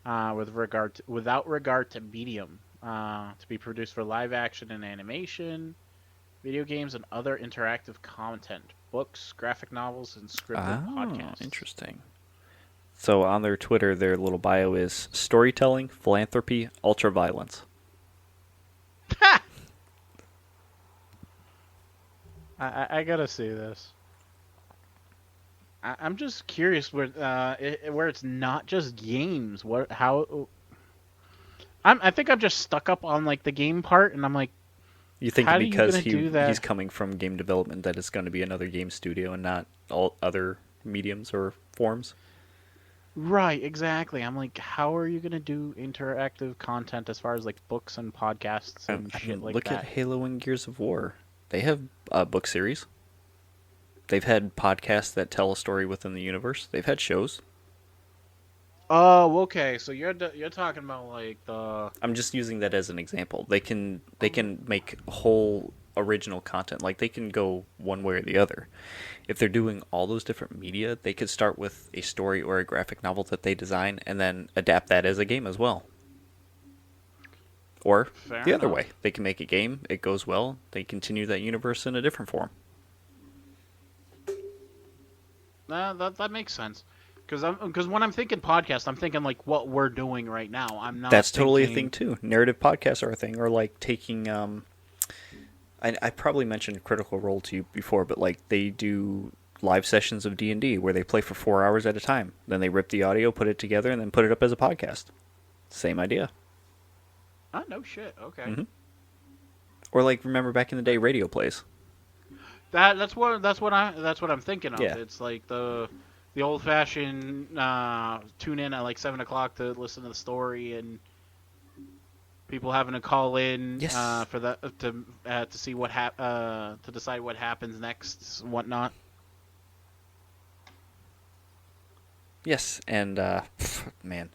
[SPEAKER 2] without regard to medium, to be produced for live action and animation, video games, and other interactive content, books, graphic novels, and scripted podcasts.
[SPEAKER 1] Interesting. So on their Twitter, their little bio is storytelling, philanthropy, ultra-violence.
[SPEAKER 2] I gotta see this. I'm just curious where it's not just games. I think I'm just stuck up on like the game part, and I'm like,
[SPEAKER 1] you think because he's coming from game development that it's going to be another game studio and not all other mediums or forms?
[SPEAKER 2] Right, exactly. I'm like, how are you going to do interactive content as far as like books and podcasts and shit like that?
[SPEAKER 1] Look at Halo and Gears of War. They have a book series. They've had podcasts that tell a story within the universe. They've had shows.
[SPEAKER 2] Oh, okay. So you're talking about like the.
[SPEAKER 1] I'm just using that as an example. They can make whole original content. Like they can go one way or the other. If they're doing all those different media, they could start with a story or a graphic novel that they design and then adapt that as a game as well. Or the other way. They can make a game, it goes well, they continue that universe in a different form.
[SPEAKER 2] That makes sense. Because when I'm thinking podcast, I'm thinking like what we're doing right now. I'm not.
[SPEAKER 1] That's totally a thing too. Narrative podcasts are a thing, or like taking. I probably mentioned Critical Role to you before, but like they do live sessions of D&D where they play for 4 hours at a time. Then they rip the audio, put it together, and then put it up as a podcast. Same idea.
[SPEAKER 2] Oh, no shit. Okay.
[SPEAKER 1] Mm-hmm. Or like, remember back in the day, radio plays.
[SPEAKER 2] That's what I'm thinking of.
[SPEAKER 1] Yeah.
[SPEAKER 2] It's like the old fashioned tune in at like 7 o'clock to listen to the story, and people having to call in
[SPEAKER 1] Yes.
[SPEAKER 2] for that to see to decide what happens next, and whatnot.
[SPEAKER 1] Yes, and man,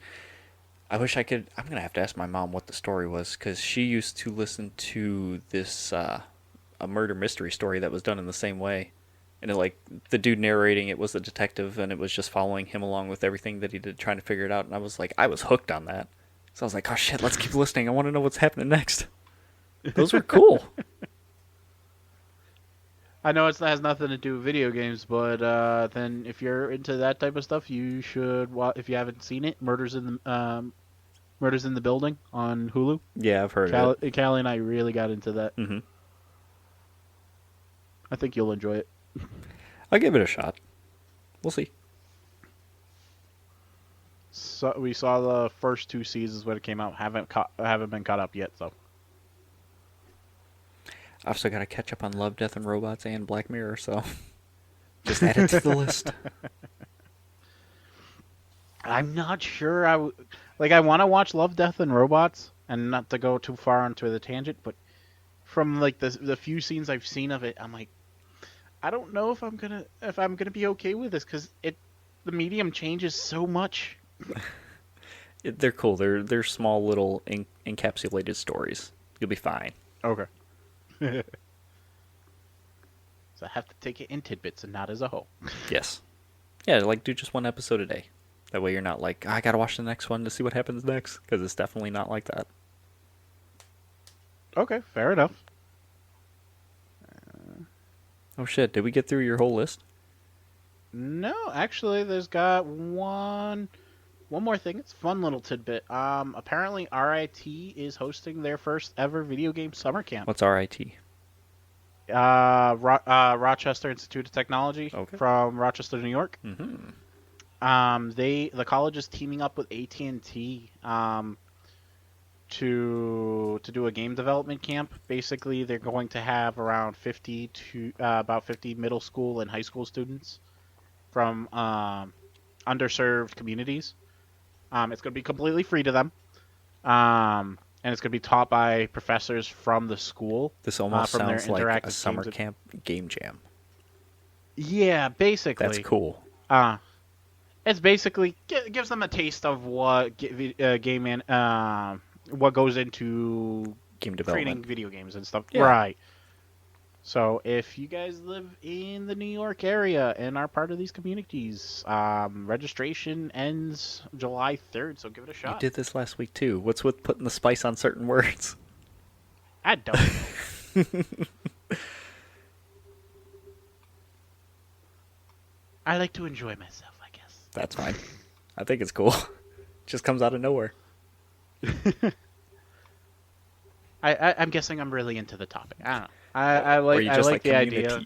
[SPEAKER 1] I wish I could. I'm gonna have to ask my mom what the story was because she used to listen to this a murder mystery story that was done in the same way, and like the dude narrating it was the detective, and it was just following him along with everything that he did, trying to figure it out. And I was like, I was hooked on that. So I was like, oh shit, let's keep listening. I want to know what's happening next. Those were cool.
[SPEAKER 2] I know it has nothing to do with video games, but then if you're into that type of stuff, you should. If you haven't seen it, Murders in the Building on Hulu.
[SPEAKER 1] Yeah, I've heard of it.
[SPEAKER 2] Callie and I really got into that.
[SPEAKER 1] Mm-hmm.
[SPEAKER 2] I think you'll enjoy it.
[SPEAKER 1] I'll give it a shot. We'll see.
[SPEAKER 2] So we saw the first 2 seasons when it came out. Haven't been caught up yet, so.
[SPEAKER 1] I've still got to catch up on Love, Death, and Robots and Black Mirror, so just add it to the list.
[SPEAKER 2] I'm not sure. I want to watch Love, Death, and Robots, and not to go too far onto the tangent, but from like the few scenes I've seen of it, I'm like, I don't know if I'm gonna be okay with this because the medium changes so much.
[SPEAKER 1] They're cool. They're small little encapsulated stories. You'll be fine.
[SPEAKER 2] Okay. So I have to take it in tidbits and not as a whole.
[SPEAKER 1] Yes. Yeah, like do just one episode a day. That way you're not like, I gotta watch the next one to see what happens next. Because it's definitely not like that.
[SPEAKER 2] Okay, fair enough.
[SPEAKER 1] Oh shit, did we get through your whole list?
[SPEAKER 2] No, actually, there's got one more thing. It's a fun little tidbit. Apparently RIT is hosting their first ever video game summer camp.
[SPEAKER 1] What's RIT?
[SPEAKER 2] Rochester Institute of Technology from Rochester, New York.
[SPEAKER 1] Mm-hmm.
[SPEAKER 2] The college is teaming up with AT&T to do a game development camp. Basically, they're going to have around 50 middle school and high school students from underserved communities. It's going to be completely free to them. And it's going to be taught by professors from the school.
[SPEAKER 1] This almost
[SPEAKER 2] from
[SPEAKER 1] sounds
[SPEAKER 2] their
[SPEAKER 1] like
[SPEAKER 2] interactive
[SPEAKER 1] a summer
[SPEAKER 2] games.
[SPEAKER 1] camp game jam.
[SPEAKER 2] Yeah, basically.
[SPEAKER 1] That's cool.
[SPEAKER 2] It's basically gives them a taste of what what goes into
[SPEAKER 1] Game
[SPEAKER 2] creating
[SPEAKER 1] development.
[SPEAKER 2] video games and stuff.
[SPEAKER 1] Yeah.
[SPEAKER 2] Right. So if you guys live in the New York area and are part of these communities, registration ends July 3rd, so give it a shot.
[SPEAKER 1] You did this last week too. What's with putting the spice on certain words?
[SPEAKER 2] I don't know. I like to enjoy myself, I guess.
[SPEAKER 1] That's fine. I think it's cool. Just comes out of nowhere.
[SPEAKER 2] I'm guessing I'm really into the topic. I don't know. I like the idea.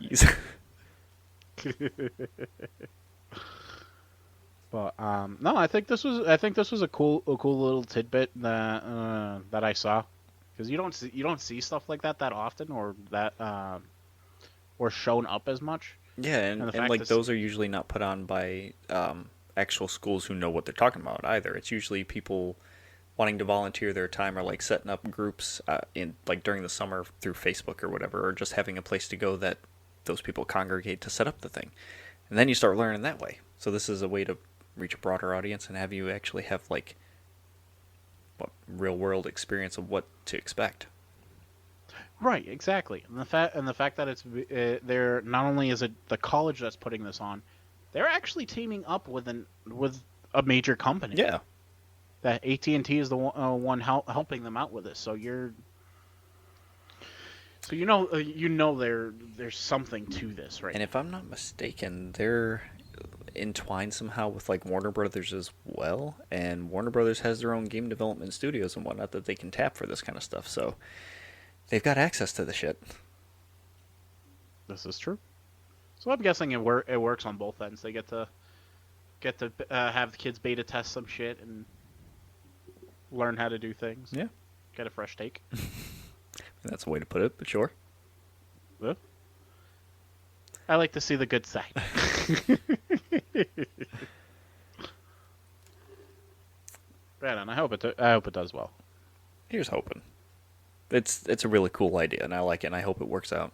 [SPEAKER 2] But no, I think this was a cool little tidbit that I saw, because you don't see stuff like that often, or that or shown up as much.
[SPEAKER 1] Yeah, and like those are usually not put on by actual schools who know what they're talking about either. It's usually people wanting to volunteer their time, or like setting up groups in like during the summer through Facebook or whatever, or just having a place to go that those people congregate to set up the thing. And then you start learning that way. So this is a way to reach a broader audience and have you actually have like real world experience of what to expect.
[SPEAKER 2] Right, exactly. And the fact that it's they're not only is it the college that's putting this on, they're actually teaming up with a major company.
[SPEAKER 1] Yeah.
[SPEAKER 2] That AT&T is the one helping them out with this. So there's something to this, right?
[SPEAKER 1] And if I'm not mistaken, they're entwined somehow with like Warner Brothers as well, and Warner Brothers has their own game development studios and whatnot that they can tap for this kind of stuff. So they've got access to the shit.
[SPEAKER 2] This is true. So I'm guessing it works on both ends. They get to have the kids beta test some shit and learn how to do things.
[SPEAKER 1] Yeah.
[SPEAKER 2] Get a fresh take.
[SPEAKER 1] That's a way to put it, but sure.
[SPEAKER 2] Huh? I like to see the good side. Right on. I hope it does well.
[SPEAKER 1] Here's hoping. It's a really cool idea, and I like it, and I hope it works out.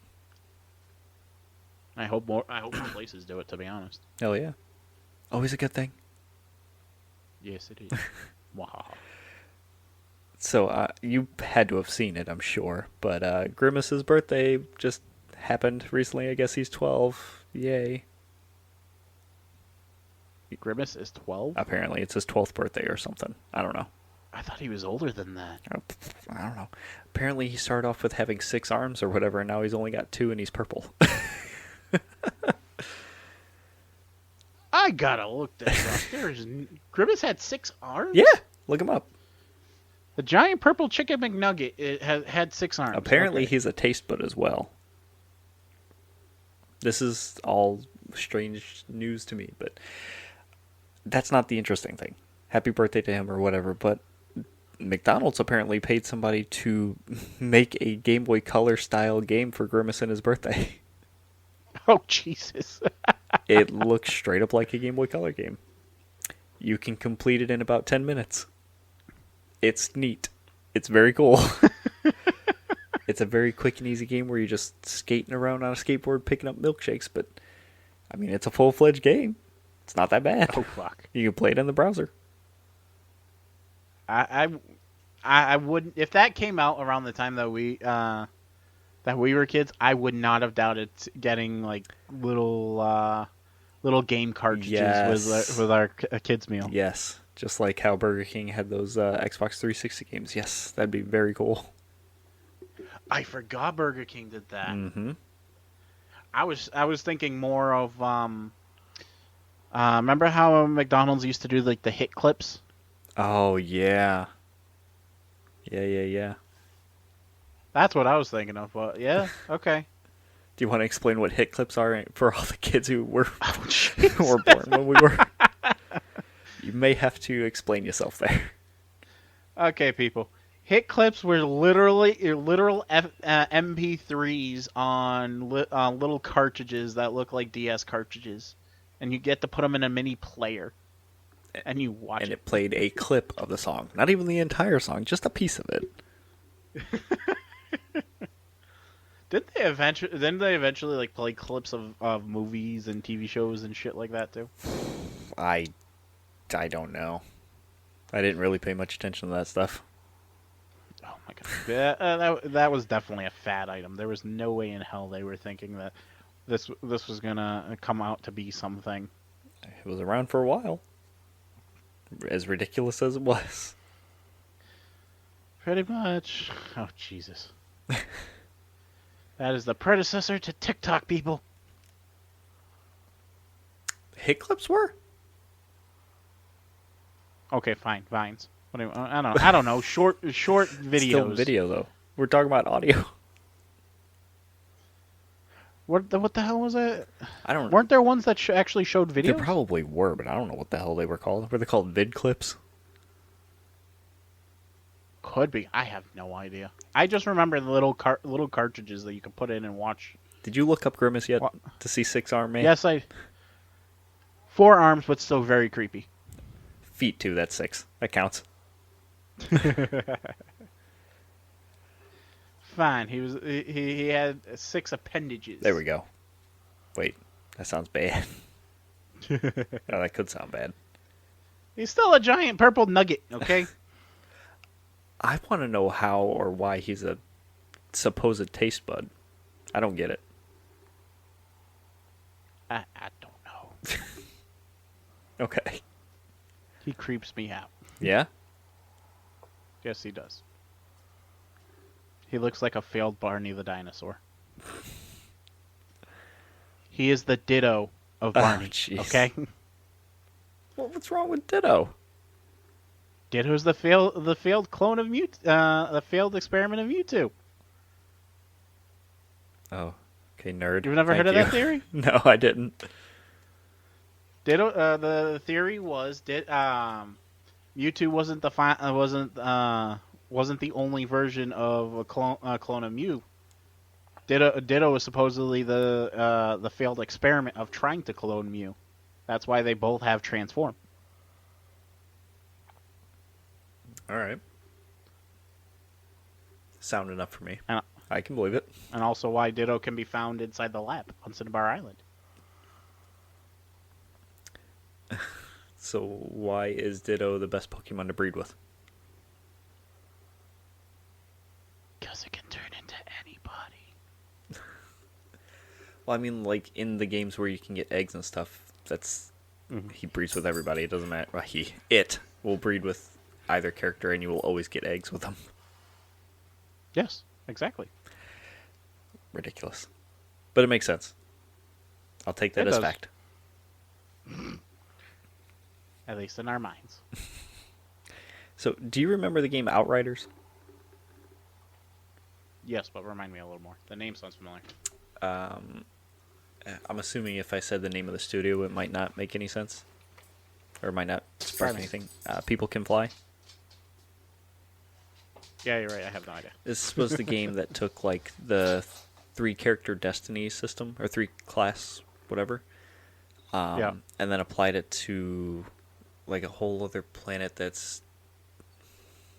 [SPEAKER 2] I hope more places do it. To be honest.
[SPEAKER 1] Hell yeah. Always a good thing.
[SPEAKER 2] Yes, it is. Wow.
[SPEAKER 1] So you had to have seen it, I'm sure. But Grimace's birthday just happened recently. I guess he's 12. Yay.
[SPEAKER 2] Grimace is 12?
[SPEAKER 1] Apparently, it's his 12th birthday or something. I don't know.
[SPEAKER 2] I thought he was older than that.
[SPEAKER 1] I don't know. Apparently, he started off with having 6 arms or whatever, and now he's only got 2, and he's purple.
[SPEAKER 2] I gotta look that up. Grimace had 6 arms?
[SPEAKER 1] Yeah, look him up.
[SPEAKER 2] The giant purple chicken McNugget had 6 arms.
[SPEAKER 1] Apparently, he's a taste bud as well. This is all strange news to me, but that's not the interesting thing. Happy birthday to him or whatever, but McDonald's apparently paid somebody to make a Game Boy Color style game for Grimace and his birthday.
[SPEAKER 2] Oh, Jesus.
[SPEAKER 1] It looks straight up like a Game Boy Color game. You can complete it in about 10 minutes. It's neat. It's very cool. It's a very quick and easy game where you're just skating around on a skateboard picking up milkshakes, but I mean, it's a full-fledged game. It's not that bad.
[SPEAKER 2] Oh, fuck.
[SPEAKER 1] You can play it in the browser.
[SPEAKER 2] I wouldn't, if that came out around the time that we were kids, I would not have doubted getting like little game cartridges with our kids meal.
[SPEAKER 1] Yes, just like how Burger King had those Xbox 360 games. Yes, that'd be very cool.
[SPEAKER 2] I forgot Burger King did that.
[SPEAKER 1] Mm-hmm.
[SPEAKER 2] I was thinking more of remember how McDonald's used to do like the hit clips?
[SPEAKER 1] Oh yeah. Yeah.
[SPEAKER 2] That's what I was thinking of. But yeah, okay.
[SPEAKER 1] Do you want to explain what hit clips are for all the kids who were were born when we were? You may have to explain yourself there.
[SPEAKER 2] Okay, people. Hit clips were literal MP3s on little cartridges that look like DS cartridges, and you get to put them in a mini player, and you watch
[SPEAKER 1] and it played a clip of the song, not even the entire song, just a piece of it.
[SPEAKER 2] Didn't they eventually like play clips of movies and TV shows and shit like that too?
[SPEAKER 1] I don't know. I didn't really pay much attention to that stuff.
[SPEAKER 2] Oh my god, that was definitely a fad item. There was no way in hell they were thinking that this was gonna come out to be something.
[SPEAKER 1] It was around for a while, as ridiculous as it was.
[SPEAKER 2] Pretty much. Oh Jesus, that is the predecessor to TikTok, people.
[SPEAKER 1] Hit clips were?
[SPEAKER 2] Okay, fine, Vines. I don't know. Short videos.
[SPEAKER 1] Still video though. We're talking about audio.
[SPEAKER 2] What the hell was it?
[SPEAKER 1] I don't know.
[SPEAKER 2] Weren't there ones that actually showed videos?
[SPEAKER 1] There probably were, but I don't know what the hell they were called. Were they called vid clips?
[SPEAKER 2] Could be. I have no idea. I just remember the little cartridges that you could put in and watch.
[SPEAKER 1] Did you look up Grimace yet to see 6-arm man?
[SPEAKER 2] Yes, 4 arms, but still very creepy.
[SPEAKER 1] Feet too. That's 6. That counts.
[SPEAKER 2] Fine. He had 6 appendages.
[SPEAKER 1] There we go. Wait, that sounds bad. Oh, that could sound bad.
[SPEAKER 2] He's still a giant purple nugget, okay?
[SPEAKER 1] I want to know how or why he's a supposed taste bud. I don't get it.
[SPEAKER 2] I don't know.
[SPEAKER 1] Okay.
[SPEAKER 2] He creeps me out.
[SPEAKER 1] Yeah?
[SPEAKER 2] Yes, he does. He looks like a failed Barney the dinosaur. He is the Ditto of Barney.
[SPEAKER 1] Jeez.
[SPEAKER 2] Okay.
[SPEAKER 1] Well, what's wrong with Ditto?
[SPEAKER 2] Ditto's the failed clone of the failed experiment of Mewtwo.
[SPEAKER 1] Oh, okay, nerd.
[SPEAKER 2] You've never heard of that theory?
[SPEAKER 1] No, I didn't.
[SPEAKER 2] Ditto. The theory was Mewtwo wasn't wasn't the only version of a clone of Mew. Ditto was supposedly the failed experiment of trying to clone Mew. That's why they both have transform.
[SPEAKER 1] All right. Sound enough for me.
[SPEAKER 2] And,
[SPEAKER 1] I can believe it.
[SPEAKER 2] and also why Ditto can be found inside the lab on Cinnabar Island.
[SPEAKER 1] So why is Ditto the best Pokemon to breed with?
[SPEAKER 2] Because it can turn into anybody.
[SPEAKER 1] Well, I mean, like, in the games where you can get eggs and stuff, that's... He breeds with everybody. It doesn't matter. Well, it will breed with either character, and you will always get eggs with them.
[SPEAKER 2] Yes, exactly.
[SPEAKER 1] Ridiculous. But it makes sense. I'll take that
[SPEAKER 2] It
[SPEAKER 1] as
[SPEAKER 2] does.
[SPEAKER 1] fact.
[SPEAKER 2] At least in our minds.
[SPEAKER 1] So, do you remember the game Outriders?
[SPEAKER 2] Yes, but remind me a little more. The name sounds familiar.
[SPEAKER 1] I'm assuming if I said the name of the studio, it might not make any sense. Or it might not spark
[SPEAKER 2] Try me.
[SPEAKER 1] anything. People Can Fly.
[SPEAKER 2] Yeah, you're right. I have no idea.
[SPEAKER 1] This was the game that took, like, the 3-character Destiny system, or 3-class, whatever.
[SPEAKER 2] Yeah.
[SPEAKER 1] And then applied it to, like, a whole other planet that's...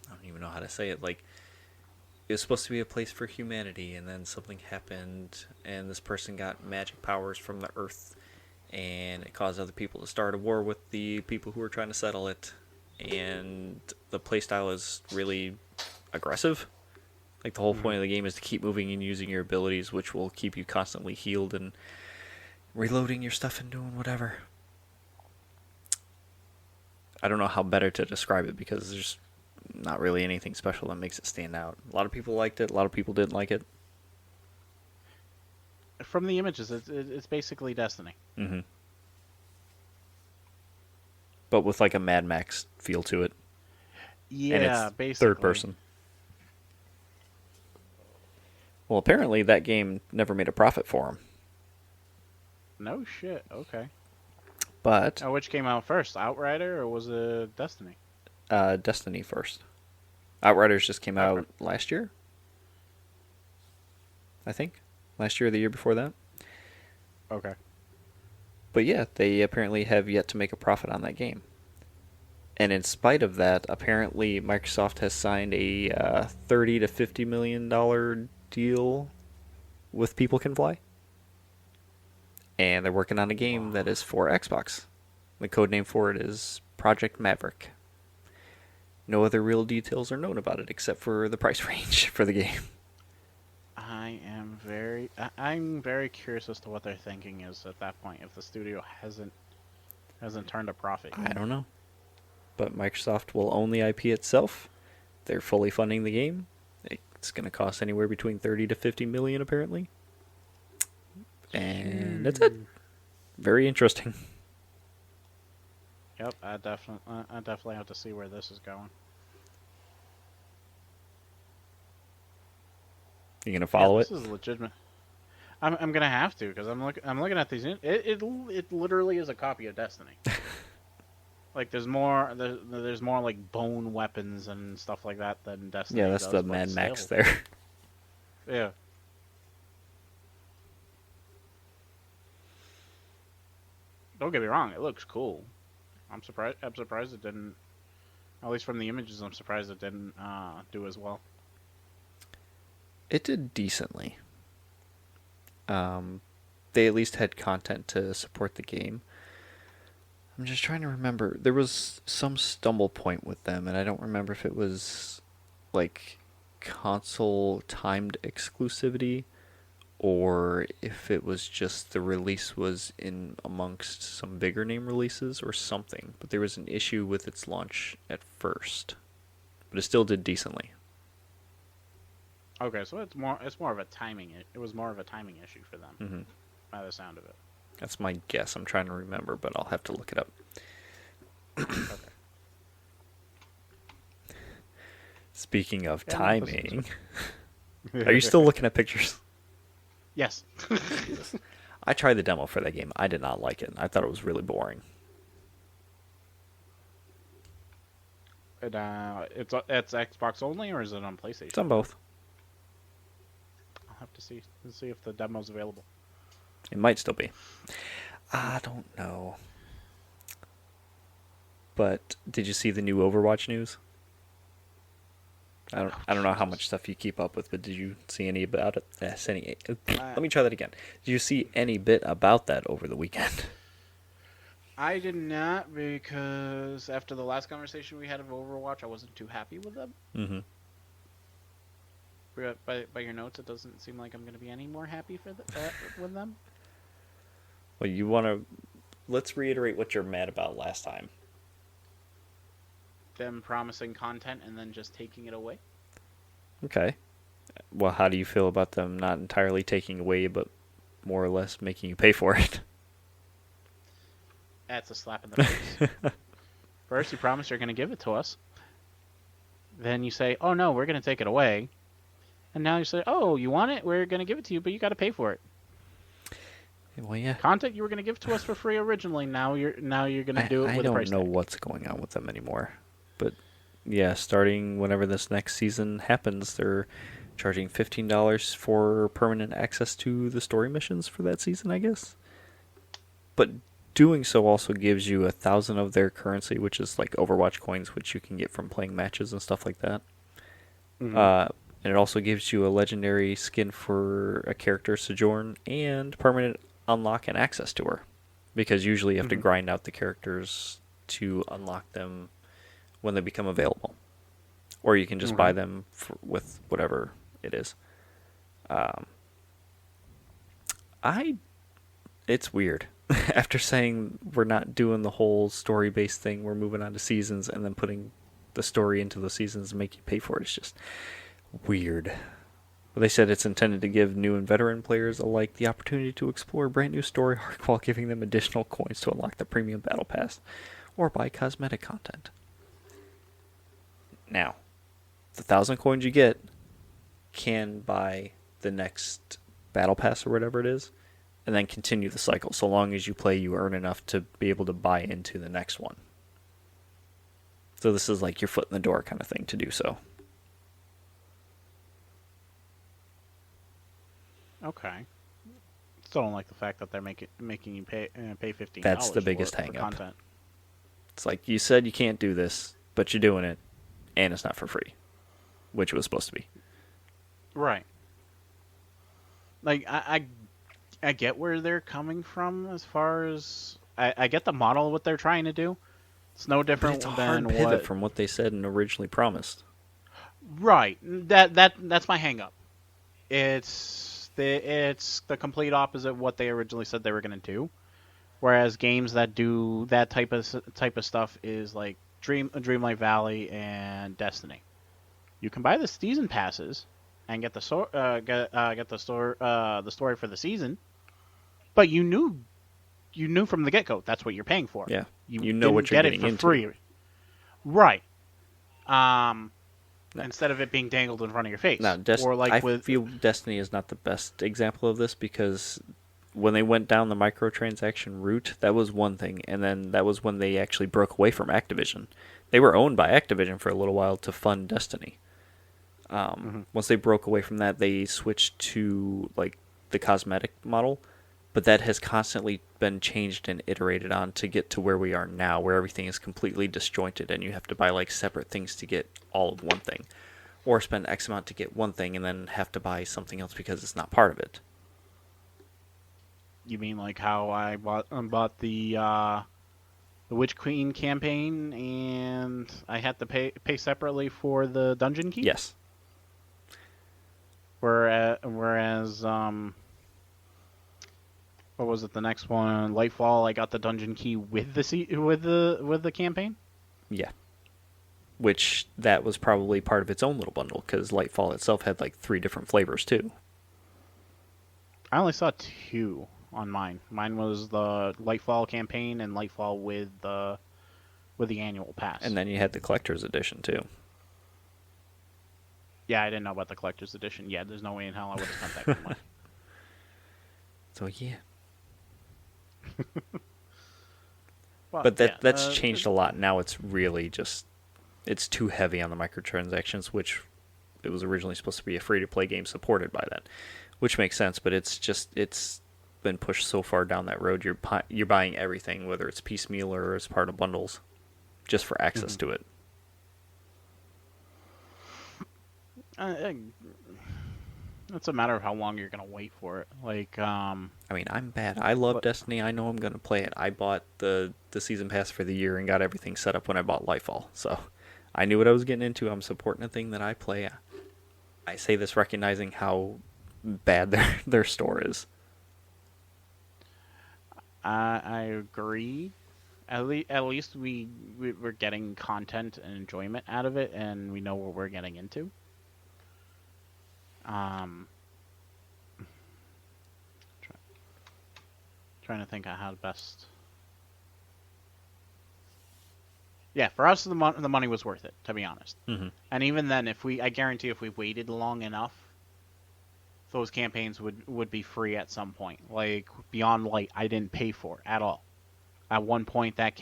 [SPEAKER 1] I don't even know how to say it. Like, it was supposed to be a place for humanity, and then something happened, and this person got magic powers from the Earth, and it caused other people to start a war with the people who were trying to settle it. And the playstyle is really aggressive. Like, the whole point of the game is to keep moving and using your abilities, which will keep you constantly healed and reloading your stuff and doing whatever. I don't know how better to describe it, because there's not really anything special that makes it stand out. A lot of people liked it, a lot of people didn't like it.
[SPEAKER 2] From the images, it's basically Destiny.
[SPEAKER 1] Mm-hmm. But with, like, a Mad Max feel to it.
[SPEAKER 2] Yeah,
[SPEAKER 1] And it's
[SPEAKER 2] basically.
[SPEAKER 1] third person. Well, apparently that game never made a profit for him.
[SPEAKER 2] No shit. Okay.
[SPEAKER 1] But
[SPEAKER 2] Now, which came out first, Outrider or was it Destiny?
[SPEAKER 1] Destiny first. Outriders just came out
[SPEAKER 2] Okay.
[SPEAKER 1] last year, I think. Last year or the year before that.
[SPEAKER 2] Okay.
[SPEAKER 1] But yeah, they apparently have yet to make a profit on that game. And in spite of that, apparently Microsoft has signed a $30 to $50 million deal with People Can Fly. And they're working on a game that is for Xbox. The codename for it is Project Maverick. No other real details are known about it except for the price range for the game.
[SPEAKER 2] I'm very curious as to what their thinking is at that point if the studio hasn't turned a profit yet.
[SPEAKER 1] I don't know. But Microsoft will own the IP itself. They're fully funding the game. It's going to cost anywhere between 30 to 50 million apparently. And that's it. Very interesting.
[SPEAKER 2] Yep, I definitely have to see where this is going.
[SPEAKER 1] You gonna follow
[SPEAKER 2] This
[SPEAKER 1] it?
[SPEAKER 2] is legitimate. I'm gonna have to because I'm looking at these. It literally is a copy of Destiny. Like there's more like bone weapons and stuff like that than Destiny.
[SPEAKER 1] Yeah, that's
[SPEAKER 2] does,
[SPEAKER 1] the
[SPEAKER 2] but
[SPEAKER 1] Mad Max
[SPEAKER 2] still.
[SPEAKER 1] there.
[SPEAKER 2] Yeah. Don't get me wrong, it looks cool. I'm surprised it didn't. At least from the images, I'm surprised it didn't do as well.
[SPEAKER 1] It did decently. They at least had content to support the game. I'm just trying to remember. There was some stumble point with them, and I don't remember if it was like console timed exclusivity or if it was just the release was in amongst some bigger name releases or something. But there was an issue with its launch at first. But it still did decently.
[SPEAKER 2] Okay, so it's more of a timing. It was more of a timing issue for them,
[SPEAKER 1] Mm-hmm.
[SPEAKER 2] by the sound of it.
[SPEAKER 1] That's my guess. I'm trying to remember, but I'll have to look it up.
[SPEAKER 2] Okay.
[SPEAKER 1] Speaking of
[SPEAKER 2] Yeah, no,
[SPEAKER 1] timing, are you still looking at pictures?
[SPEAKER 2] Yes.
[SPEAKER 1] Jesus. I tried the demo for that game. I did not like it. I thought it was really boring.
[SPEAKER 2] And, it's Xbox only, or is it on PlayStation?
[SPEAKER 1] It's on both.
[SPEAKER 2] I'll have to see if the demo's available.
[SPEAKER 1] It might still be. I don't know. But did you see the new Overwatch news? I don't know how much stuff you keep up with, but did you see any about it? Let me try that again. Did you see any bit about that over the weekend?
[SPEAKER 2] I did not, because after the last conversation we had of Overwatch, I wasn't too happy with them.
[SPEAKER 1] Mm-hmm.
[SPEAKER 2] By your notes, it doesn't seem like I'm going to be any more happy with them.
[SPEAKER 1] Well, let's reiterate what you're mad about last time.
[SPEAKER 2] Them promising content and then just taking it away.
[SPEAKER 1] Okay. Well, how do you feel about them not entirely taking away, but more or less making you pay for it?
[SPEAKER 2] That's a slap in the face. First, you promise you're going to give it to us. Then you say, oh no, we're going to take it away. And now you say, oh, you want it? We're going to give it to you, but you got to pay for it.
[SPEAKER 1] Well, yeah.
[SPEAKER 2] Content you were going to give to us for free originally. Now you're going to do it with a price tag.
[SPEAKER 1] I don't know what's going on with them anymore. But yeah, starting whenever this next season happens, they're charging $15 for permanent access to the story missions for that season, I guess. But doing so also gives you 1,000 of their currency, which is like Overwatch coins, which you can get from playing matches and stuff like that. Mm-hmm. And it also gives you a legendary skin for a character, Sojourn, and permanent unlock and access to her. Because usually you have to grind out the characters to unlock them when they become available. Or you can just buy them with whatever it is. It's weird. After saying we're not doing the whole story-based thing, we're moving on to seasons and then putting the story into the seasons and make you pay for it. It's just weird. But they said it's intended to give new and veteran players alike the opportunity to explore a brand new story arc while giving them additional coins to unlock the premium battle pass or buy cosmetic content. Now, the 1,000 coins you get can buy the next battle pass or whatever it is, and then continue the cycle. So long as you play, you earn enough to be able to buy into the next one. So this is like your foot in the door kind of thing to do so.
[SPEAKER 2] Okay. Still don't like the fact that they're making you pay $15.
[SPEAKER 1] That's the biggest hang up.
[SPEAKER 2] Content.
[SPEAKER 1] It's like you said you can't do this, but you're doing it, and it's not for free, which it was supposed to be.
[SPEAKER 2] Right. Like I get where they're coming from as far as I get the model of what they're trying to do. It's no different
[SPEAKER 1] But it's a
[SPEAKER 2] than
[SPEAKER 1] hard pivot from what they said and originally promised.
[SPEAKER 2] Right. That's my hang up. It's the complete opposite of what they originally said they were going to do. Whereas games that do that type of stuff is like Dreamlight Valley and Destiny. You can buy the season passes and get the story for the season, but you knew from the get-go that's what you're paying for.
[SPEAKER 1] Yeah, you know what you're getting into.
[SPEAKER 2] Free. Right. Instead of it being dangled in front of your face.
[SPEAKER 1] Now, I feel Destiny is not the best example of this because when they went down the microtransaction route, that was one thing, and then that was when they actually broke away from Activision. They were owned by Activision for a little while to fund Destiny. Once they broke away from that, they switched to like the cosmetic model, but that has constantly been changed and iterated on to get to where we are now, where everything is completely disjointed and you have to buy like separate things to get all of one thing, or spend X amount to get one thing and then have to buy something else because it's not part of it.
[SPEAKER 2] You mean like how I bought the Witch Queen campaign and I had to pay separately for the dungeon key?
[SPEAKER 1] Yes.
[SPEAKER 2] Whereas what was it? The next one, Lightfall. I got the dungeon key with the campaign.
[SPEAKER 1] Yeah. Which that was probably part of its own little bundle because Lightfall itself had like 3 different flavors too.
[SPEAKER 2] I only saw 2 on mine. Mine was the Lightfall campaign and Lightfall with the annual pass.
[SPEAKER 1] And then you had the collector's edition too.
[SPEAKER 2] Yeah, I didn't know about the collector's edition. Yeah, there's no way in hell I would have spent that kind of money.
[SPEAKER 1] So yeah.
[SPEAKER 2] Well,
[SPEAKER 1] but that's changed a lot. Now it's really just it's too heavy on the microtransactions, which it was originally supposed to be a free-to-play game supported by that, which makes sense. But it's been pushed so far down that road. You're buying everything, whether it's piecemeal or as part of bundles, just for access to it.
[SPEAKER 2] It's a matter of how long you're gonna wait for it. Like,
[SPEAKER 1] I mean, I'm bad. I love Destiny. I know I'm gonna play it. I bought the season pass for the year and got everything set up when I bought Lightfall, so I knew what I was getting into. I'm supporting a thing that I play. I say this recognizing how bad their store is.
[SPEAKER 2] I agree. At least we're getting content and enjoyment out of it, and we know what we're getting into. Trying to think of how best. Yeah, for us, the money was worth it, to be honest.
[SPEAKER 1] Mm-hmm.
[SPEAKER 2] And even then, I guarantee if we waited long enough, those campaigns would be free at some point. Like Beyond Light, I didn't pay for at all. At one point, that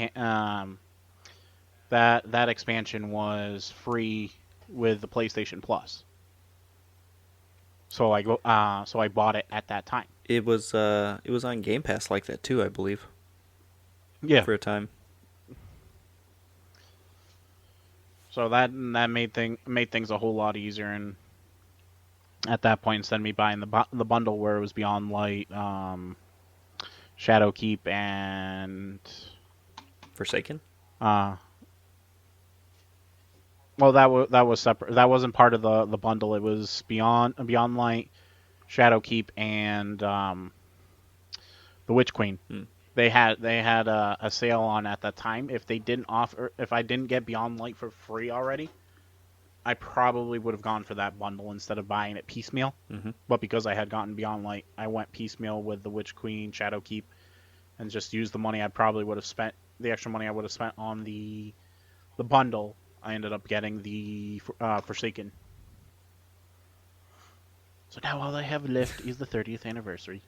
[SPEAKER 2] expansion was free with the PlayStation Plus. So I bought it at that time.
[SPEAKER 1] It was on Game Pass like that too, I believe.
[SPEAKER 2] Yeah.
[SPEAKER 1] For a time.
[SPEAKER 2] So that made things a whole lot easier, and at that point, instead of me buying the bundle where it was Beyond Light, Shadowkeep, and
[SPEAKER 1] Forsaken.
[SPEAKER 2] Well, that was separate. That wasn't part of the bundle. It was Beyond Light, Shadowkeep, and the Witch Queen. They had a sale on at that time. If I didn't get Beyond Light for free already, I probably would have gone for that bundle instead of buying it piecemeal.
[SPEAKER 1] Mm-hmm.
[SPEAKER 2] But because I had gotten Beyond Light, I went piecemeal with the Witch Queen, Shadowkeep, and just used the money I probably would have spent, the extra money I would have spent on the bundle. I ended up getting the Forsaken. So now all I have left is the 30th anniversary.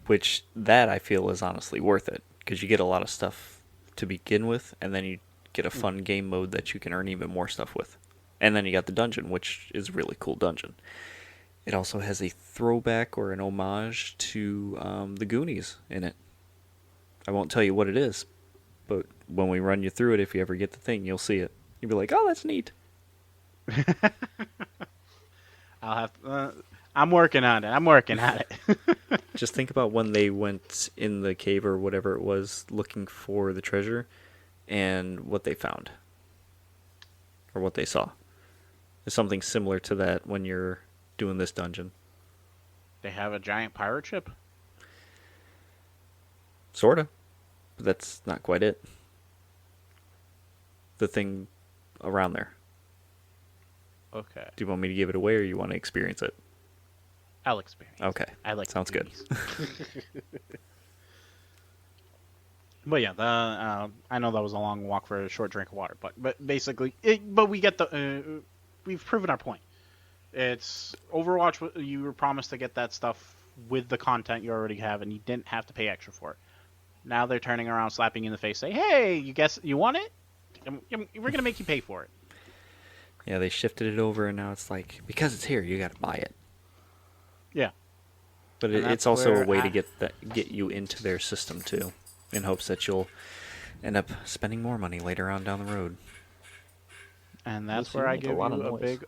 [SPEAKER 1] Which, that I feel is honestly worth it, because you get a lot of stuff to begin with, and then you get a fun game mode that you can earn even more stuff with. And then you got the dungeon, which is a really cool dungeon. It also has a throwback or an homage to the Goonies in it. I won't tell you what it is, but when we run you through it, if you ever get the thing, you'll see it. You'll be like, oh, that's neat.
[SPEAKER 2] I'll have to, I'm working on it.
[SPEAKER 1] Just think about when they went in the cave or whatever it was looking for the treasure and what they found. Or what they saw. It's something similar to that when you're doing this dungeon.
[SPEAKER 2] They have a giant pirate ship?
[SPEAKER 1] Sorta. But that's not quite it. The thing around there.
[SPEAKER 2] Okay.
[SPEAKER 1] Do you want me to give it away or you want to experience it?
[SPEAKER 2] I'll experience.
[SPEAKER 1] Okay.
[SPEAKER 2] I like
[SPEAKER 1] Sounds good.
[SPEAKER 2] But yeah, I know that was a long walk for a short drink of water, but basically, we get we've proven our point. It's Overwatch. You were promised to get that stuff with the content you already have, and you didn't have to pay extra for it. Now they're turning around, slapping you in the face, say, "Hey, you want it? We're gonna make you pay for it."
[SPEAKER 1] Yeah, they shifted it over, and now it's like, because it's here, you got to buy it.
[SPEAKER 2] Yeah,
[SPEAKER 1] but it's also a way to get you into their system too, in hopes that you'll end up spending more money later on down the road.
[SPEAKER 2] And that's where I give you a big.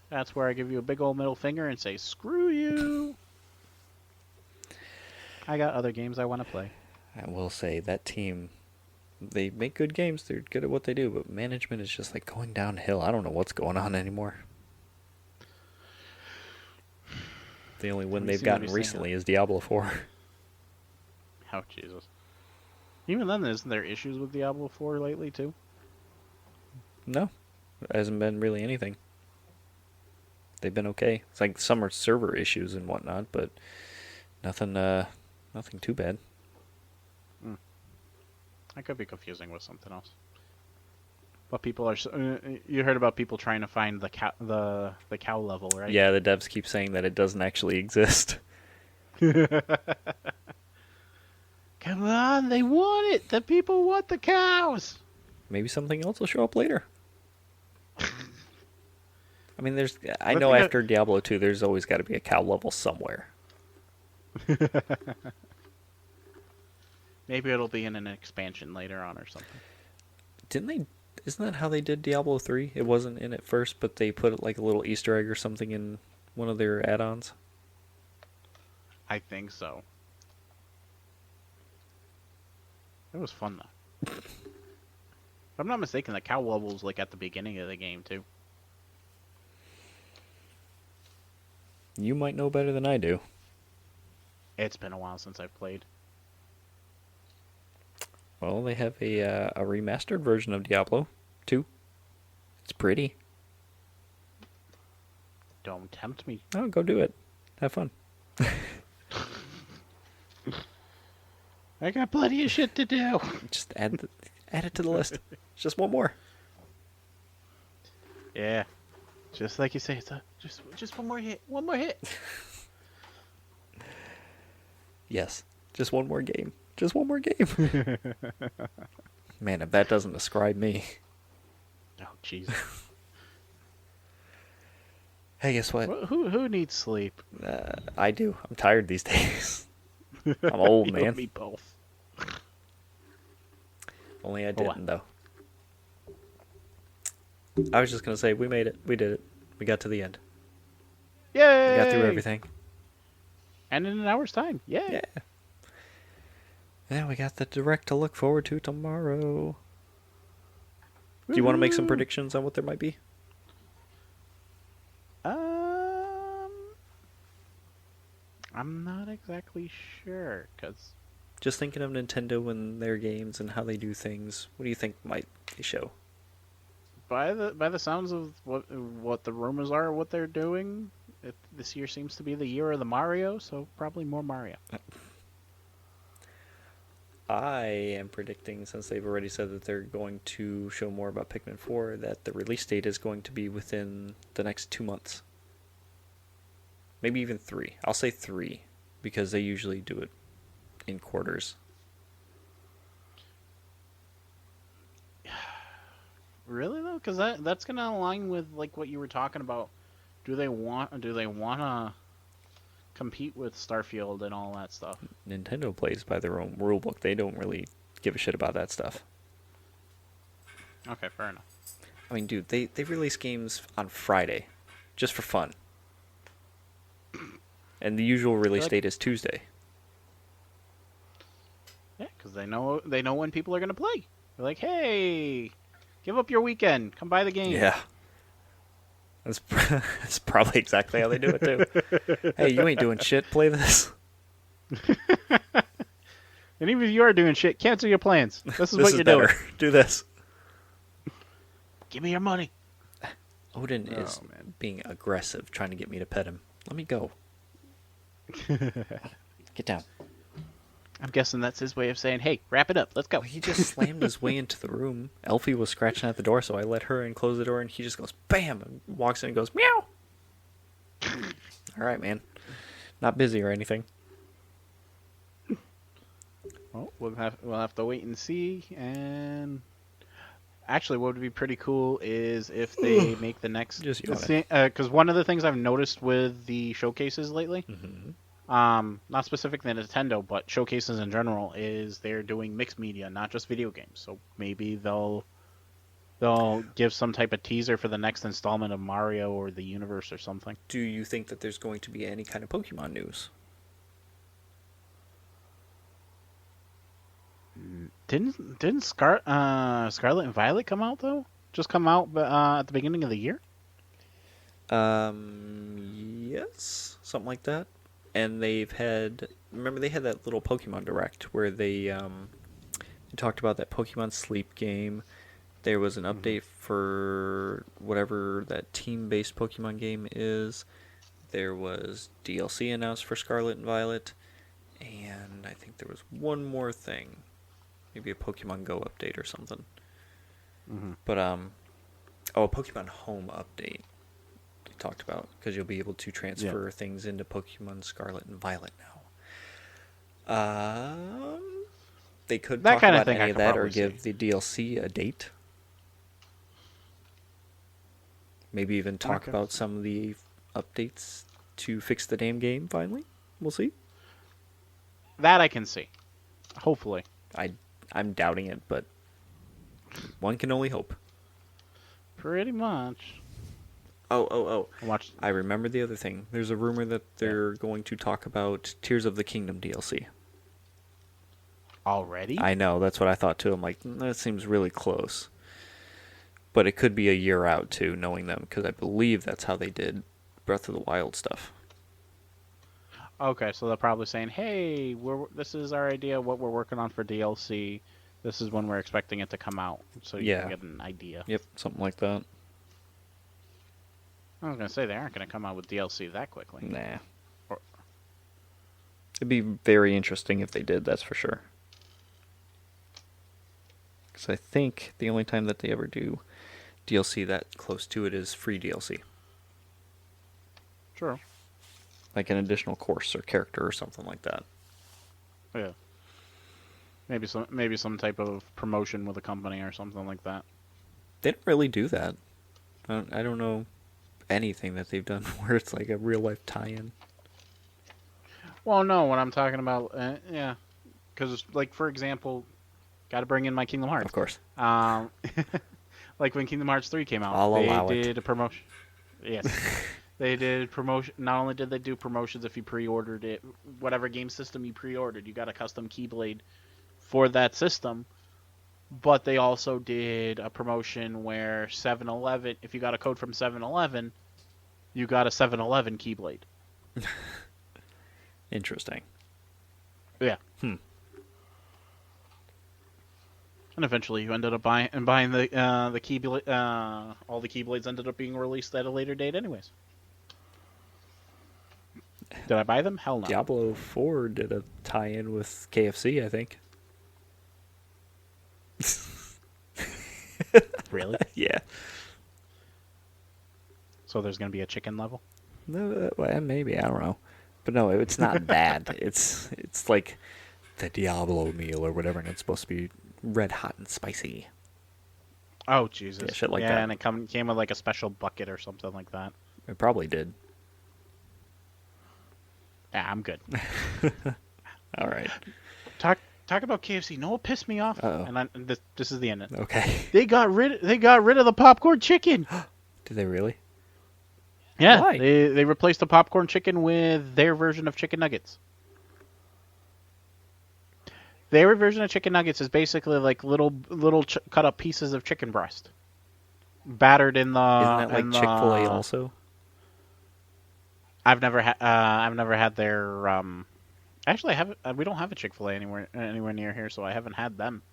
[SPEAKER 2] That's where I give you a big old middle finger and say, "Screw you." I got other games I want to play.
[SPEAKER 1] I will say that team, they make good games. They're good at what they do, but management is just like going downhill. I don't know what's going on anymore. The only win they've gotten recently is Diablo 4.
[SPEAKER 2] Oh, Jesus. Even then, isn't there issues with Diablo 4 lately, too?
[SPEAKER 1] No. There hasn't been really anything. They've been okay. It's like some are server issues and whatnot, but nothing too bad.
[SPEAKER 2] I could be confusing with something else. But people are... you heard about people trying to find the cow level, right?
[SPEAKER 1] Yeah, the devs keep saying that it doesn't actually exist.
[SPEAKER 2] Come on, they want it! The people want the cows!
[SPEAKER 1] Maybe something else will show up later. I mean, I
[SPEAKER 2] The
[SPEAKER 1] know
[SPEAKER 2] thing
[SPEAKER 1] after Diablo 2, there's always got to be a cow level somewhere.
[SPEAKER 2] Maybe it'll be in an expansion later on or something.
[SPEAKER 1] Didn't they? Isn't that how they did Diablo 3? It wasn't in it first, but they put like a little Easter egg or something in one of their add-ons.
[SPEAKER 2] I think so. It was fun though. If I'm not mistaken, the cow level's like at the beginning of the game too.
[SPEAKER 1] You might know better than I do.
[SPEAKER 2] It's been a while since I've played.
[SPEAKER 1] Well, they have a remastered version of Diablo 2. It's pretty.
[SPEAKER 2] Don't tempt me.
[SPEAKER 1] Oh, go do it. Have fun.
[SPEAKER 2] I got plenty of shit to do.
[SPEAKER 1] Just add it to the list. Just one more.
[SPEAKER 2] Yeah, just like you say, it's just one more hit. One more hit.
[SPEAKER 1] Yes, just one more game. Just one more game. Man, if that doesn't describe me.
[SPEAKER 2] Oh, jeez.
[SPEAKER 1] Hey, guess what?
[SPEAKER 2] Who needs sleep?
[SPEAKER 1] I do. I'm tired these days. I'm old,
[SPEAKER 2] You
[SPEAKER 1] man.
[SPEAKER 2] and me both.
[SPEAKER 1] Only I didn't, though. I was just going to say, we made it. We did it. We got to the end.
[SPEAKER 2] Yay!
[SPEAKER 1] We got through everything.
[SPEAKER 2] And in an hour's time. Yay!
[SPEAKER 1] Yeah. And we got the direct to look forward to tomorrow. Do you want to make some predictions on what there might be?
[SPEAKER 2] I'm not exactly sure, because
[SPEAKER 1] Just thinking of Nintendo and their games and how they do things. What do you think might they show?
[SPEAKER 2] by the sounds of what the rumors are, what they're doing, this year seems to be the year of the Mario, so probably more Mario.
[SPEAKER 1] I am predicting, since they've already said that they're going to show more about Pikmin 4, that the release date is going to be within the next 2 months. Maybe even 3. I'll say 3, because they usually do it in quarters.
[SPEAKER 2] Really though, because that's gonna align with like what you were talking about. Do they want to compete with Starfield and all that stuff?
[SPEAKER 1] Nintendo plays by their own rulebook. They don't really give a shit about that stuff.
[SPEAKER 2] Okay, fair enough.
[SPEAKER 1] I mean, dude, they release games on Friday, just for fun. And the usual release date is Tuesday.
[SPEAKER 2] Yeah, because they know when people are gonna play. They're like, hey, give up your weekend, come buy the game.
[SPEAKER 1] Yeah. That's probably exactly how they do it, too. Hey, you ain't doing shit. Play this.
[SPEAKER 2] And even if you are doing shit, cancel your plans. This is what you're
[SPEAKER 1] better.
[SPEAKER 2] doing.
[SPEAKER 1] Do this.
[SPEAKER 2] Give me your money.
[SPEAKER 1] Odin is being aggressive, trying to get me to pet him. Let me go. Get down.
[SPEAKER 2] I'm guessing that's his way of saying, hey, wrap it up. Let's go.
[SPEAKER 1] Well, he just slammed his way into the room. Elfie was scratching at the door, so I let her in, close the door, and he just goes, bam, and walks in and goes, meow. All right, man. Not busy or anything.
[SPEAKER 2] Well, we'll have to wait and see. And actually, what would be pretty cool is if they make the next.
[SPEAKER 1] Just
[SPEAKER 2] because one of the things I've noticed with the showcases lately, not specific to Nintendo, but showcases in general, is they're doing mixed media, not just video games. So maybe they'll give some type of teaser for the next installment of Mario or the universe or something.
[SPEAKER 1] Do you think that there's going to be any kind of Pokemon news?
[SPEAKER 2] Didn't Scarlet and Violet come out though? Just come out at the beginning of the year?
[SPEAKER 1] Yes, something like that. And remember they had that little Pokemon Direct where they talked about that Pokemon Sleep game. There was an update for whatever that team-based Pokemon game is. There was DLC announced for Scarlet and Violet. And I think there was one more thing. Maybe a Pokemon Go update or something. But, a Pokemon Home update they talked about, because you'll be able to transfer things into Pokemon Scarlet and Violet now. They could talk about any of that or give the DLC a date. Maybe even talk
[SPEAKER 2] Okay.
[SPEAKER 1] about some of the updates to fix the damn game finally. We'll see.
[SPEAKER 2] That I can see. Hopefully.
[SPEAKER 1] I'm doubting it, but one can only hope.
[SPEAKER 2] Pretty much.
[SPEAKER 1] Oh.
[SPEAKER 2] Watch.
[SPEAKER 1] I remember the other thing. There's a rumor that they're going to talk about Tears of the Kingdom DLC.
[SPEAKER 2] Already?
[SPEAKER 1] I know, that's what I thought too. I'm like, that seems really close. But it could be a year out too, knowing them, because I believe that's how they did Breath of the Wild stuff.
[SPEAKER 2] Okay, so they're probably saying, "Hey, this is our idea of what we're working on for DLC. This is when we're expecting it to come out, so you can get an idea."
[SPEAKER 1] Yep, something like that.
[SPEAKER 2] I was gonna say they aren't gonna come out with DLC that quickly.
[SPEAKER 1] Nah.
[SPEAKER 2] Or-
[SPEAKER 1] It'd be very interesting if they did, that's for sure. Because I think the only time that they ever do DLC that close to it is free DLC.
[SPEAKER 2] Sure.
[SPEAKER 1] Like an additional course or character or something like that.
[SPEAKER 2] Yeah. Maybe some type of promotion with a company or something like that.
[SPEAKER 1] They don't really do that. I don't know anything that they've done where it's like a real life tie-in.
[SPEAKER 2] Well, no, what I'm talking about, yeah, because like for example, got to bring in my Kingdom Hearts.
[SPEAKER 1] Of course.
[SPEAKER 2] Like when Kingdom Hearts 3 came out,
[SPEAKER 1] I'll
[SPEAKER 2] they
[SPEAKER 1] allow
[SPEAKER 2] did a promotion. Yes. They did promotion. Not only did they do promotions if you pre-ordered it, whatever game system you pre-ordered, you got a custom Keyblade for that system. But they also did a promotion where 7-Eleven, if you got a code from 7-Eleven, you got a 7-Eleven Keyblade.
[SPEAKER 1] Interesting.
[SPEAKER 2] Yeah. And eventually, you ended up buying the Keyblade. All the Keyblades ended up being released at a later date, anyways. Did I buy them? Hell no.
[SPEAKER 1] Diablo 4 did a tie-in with KFC, I think.
[SPEAKER 2] Really?
[SPEAKER 1] Yeah.
[SPEAKER 2] So there's gonna be a chicken level?
[SPEAKER 1] No, well, maybe, I don't know. But no, it's not bad. It's like the Diablo meal or whatever, and it's supposed to be red hot and spicy.
[SPEAKER 2] Oh Jesus!
[SPEAKER 1] Yeah, shit like that.
[SPEAKER 2] And it came with like a special bucket or something like that.
[SPEAKER 1] It probably did.
[SPEAKER 2] Yeah, I'm good.
[SPEAKER 1] All right.
[SPEAKER 2] Talk about KFC. No, what pissed me off?
[SPEAKER 1] Uh-oh.
[SPEAKER 2] And this is the end.
[SPEAKER 1] Okay.
[SPEAKER 2] They got rid of the popcorn chicken.
[SPEAKER 1] Did they really?
[SPEAKER 2] Yeah,
[SPEAKER 1] Why?
[SPEAKER 2] they replaced the popcorn chicken with their version of chicken nuggets. Their version of chicken nuggets is basically like little cut up pieces of chicken breast, battered in the.
[SPEAKER 1] Isn't that like Chick-fil-A also?
[SPEAKER 2] I've never had their. Actually, I haven't. We don't have a Chick-fil-A anywhere near here, so I haven't had them.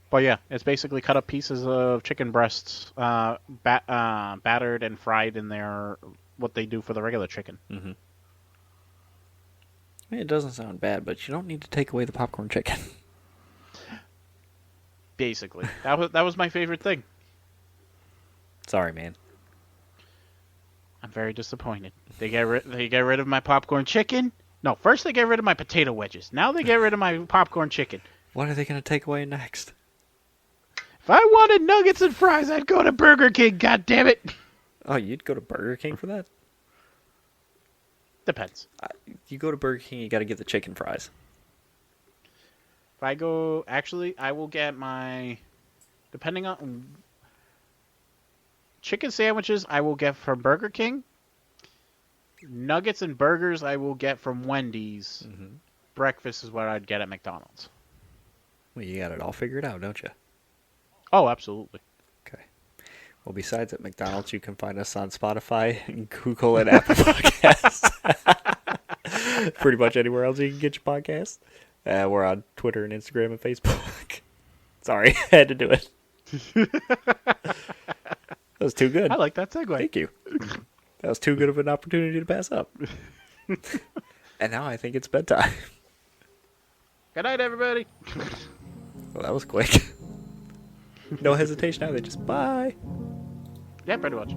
[SPEAKER 2] But yeah, it's basically cut up pieces of chicken breasts, battered and fried in their what they do for the regular chicken.
[SPEAKER 1] Mm-hmm. I mean, it doesn't sound bad, but you don't need to take away the popcorn chicken.
[SPEAKER 2] Basically, that was my favorite thing.
[SPEAKER 1] Sorry, man.
[SPEAKER 2] I'm very disappointed. They get rid of my popcorn chicken. No, first they get rid of my potato wedges. Now they get rid of my popcorn chicken.
[SPEAKER 1] What are they going to take away next?
[SPEAKER 2] If I wanted nuggets and fries, I'd go to Burger King. God damn it!
[SPEAKER 1] Oh, you'd go to Burger King for that?
[SPEAKER 2] Depends.
[SPEAKER 1] You go to Burger King, you got to get the chicken fries.
[SPEAKER 2] If I go, actually, I will get my, depending on chicken sandwiches, I will get from Burger King. Nuggets and burgers, I will get from Wendy's.
[SPEAKER 1] Mm-hmm.
[SPEAKER 2] Breakfast is what I'd get at McDonald's.
[SPEAKER 1] Well, you got it all figured out, don't you?
[SPEAKER 2] Oh, absolutely.
[SPEAKER 1] Okay. Well, besides at McDonald's, you can find us on Spotify, and Google, and Apple Podcasts. Pretty much anywhere else you can get your podcast. We're on Twitter and Instagram and Facebook. Sorry, I had to do it. That was too good.
[SPEAKER 2] I like that segue.
[SPEAKER 1] Thank you. That was too good of an opportunity to pass up. And now I think it's bedtime.
[SPEAKER 2] Good night, everybody.
[SPEAKER 1] Well, that was quick. No hesitation now. They just bye.
[SPEAKER 2] Yeah, pretty much.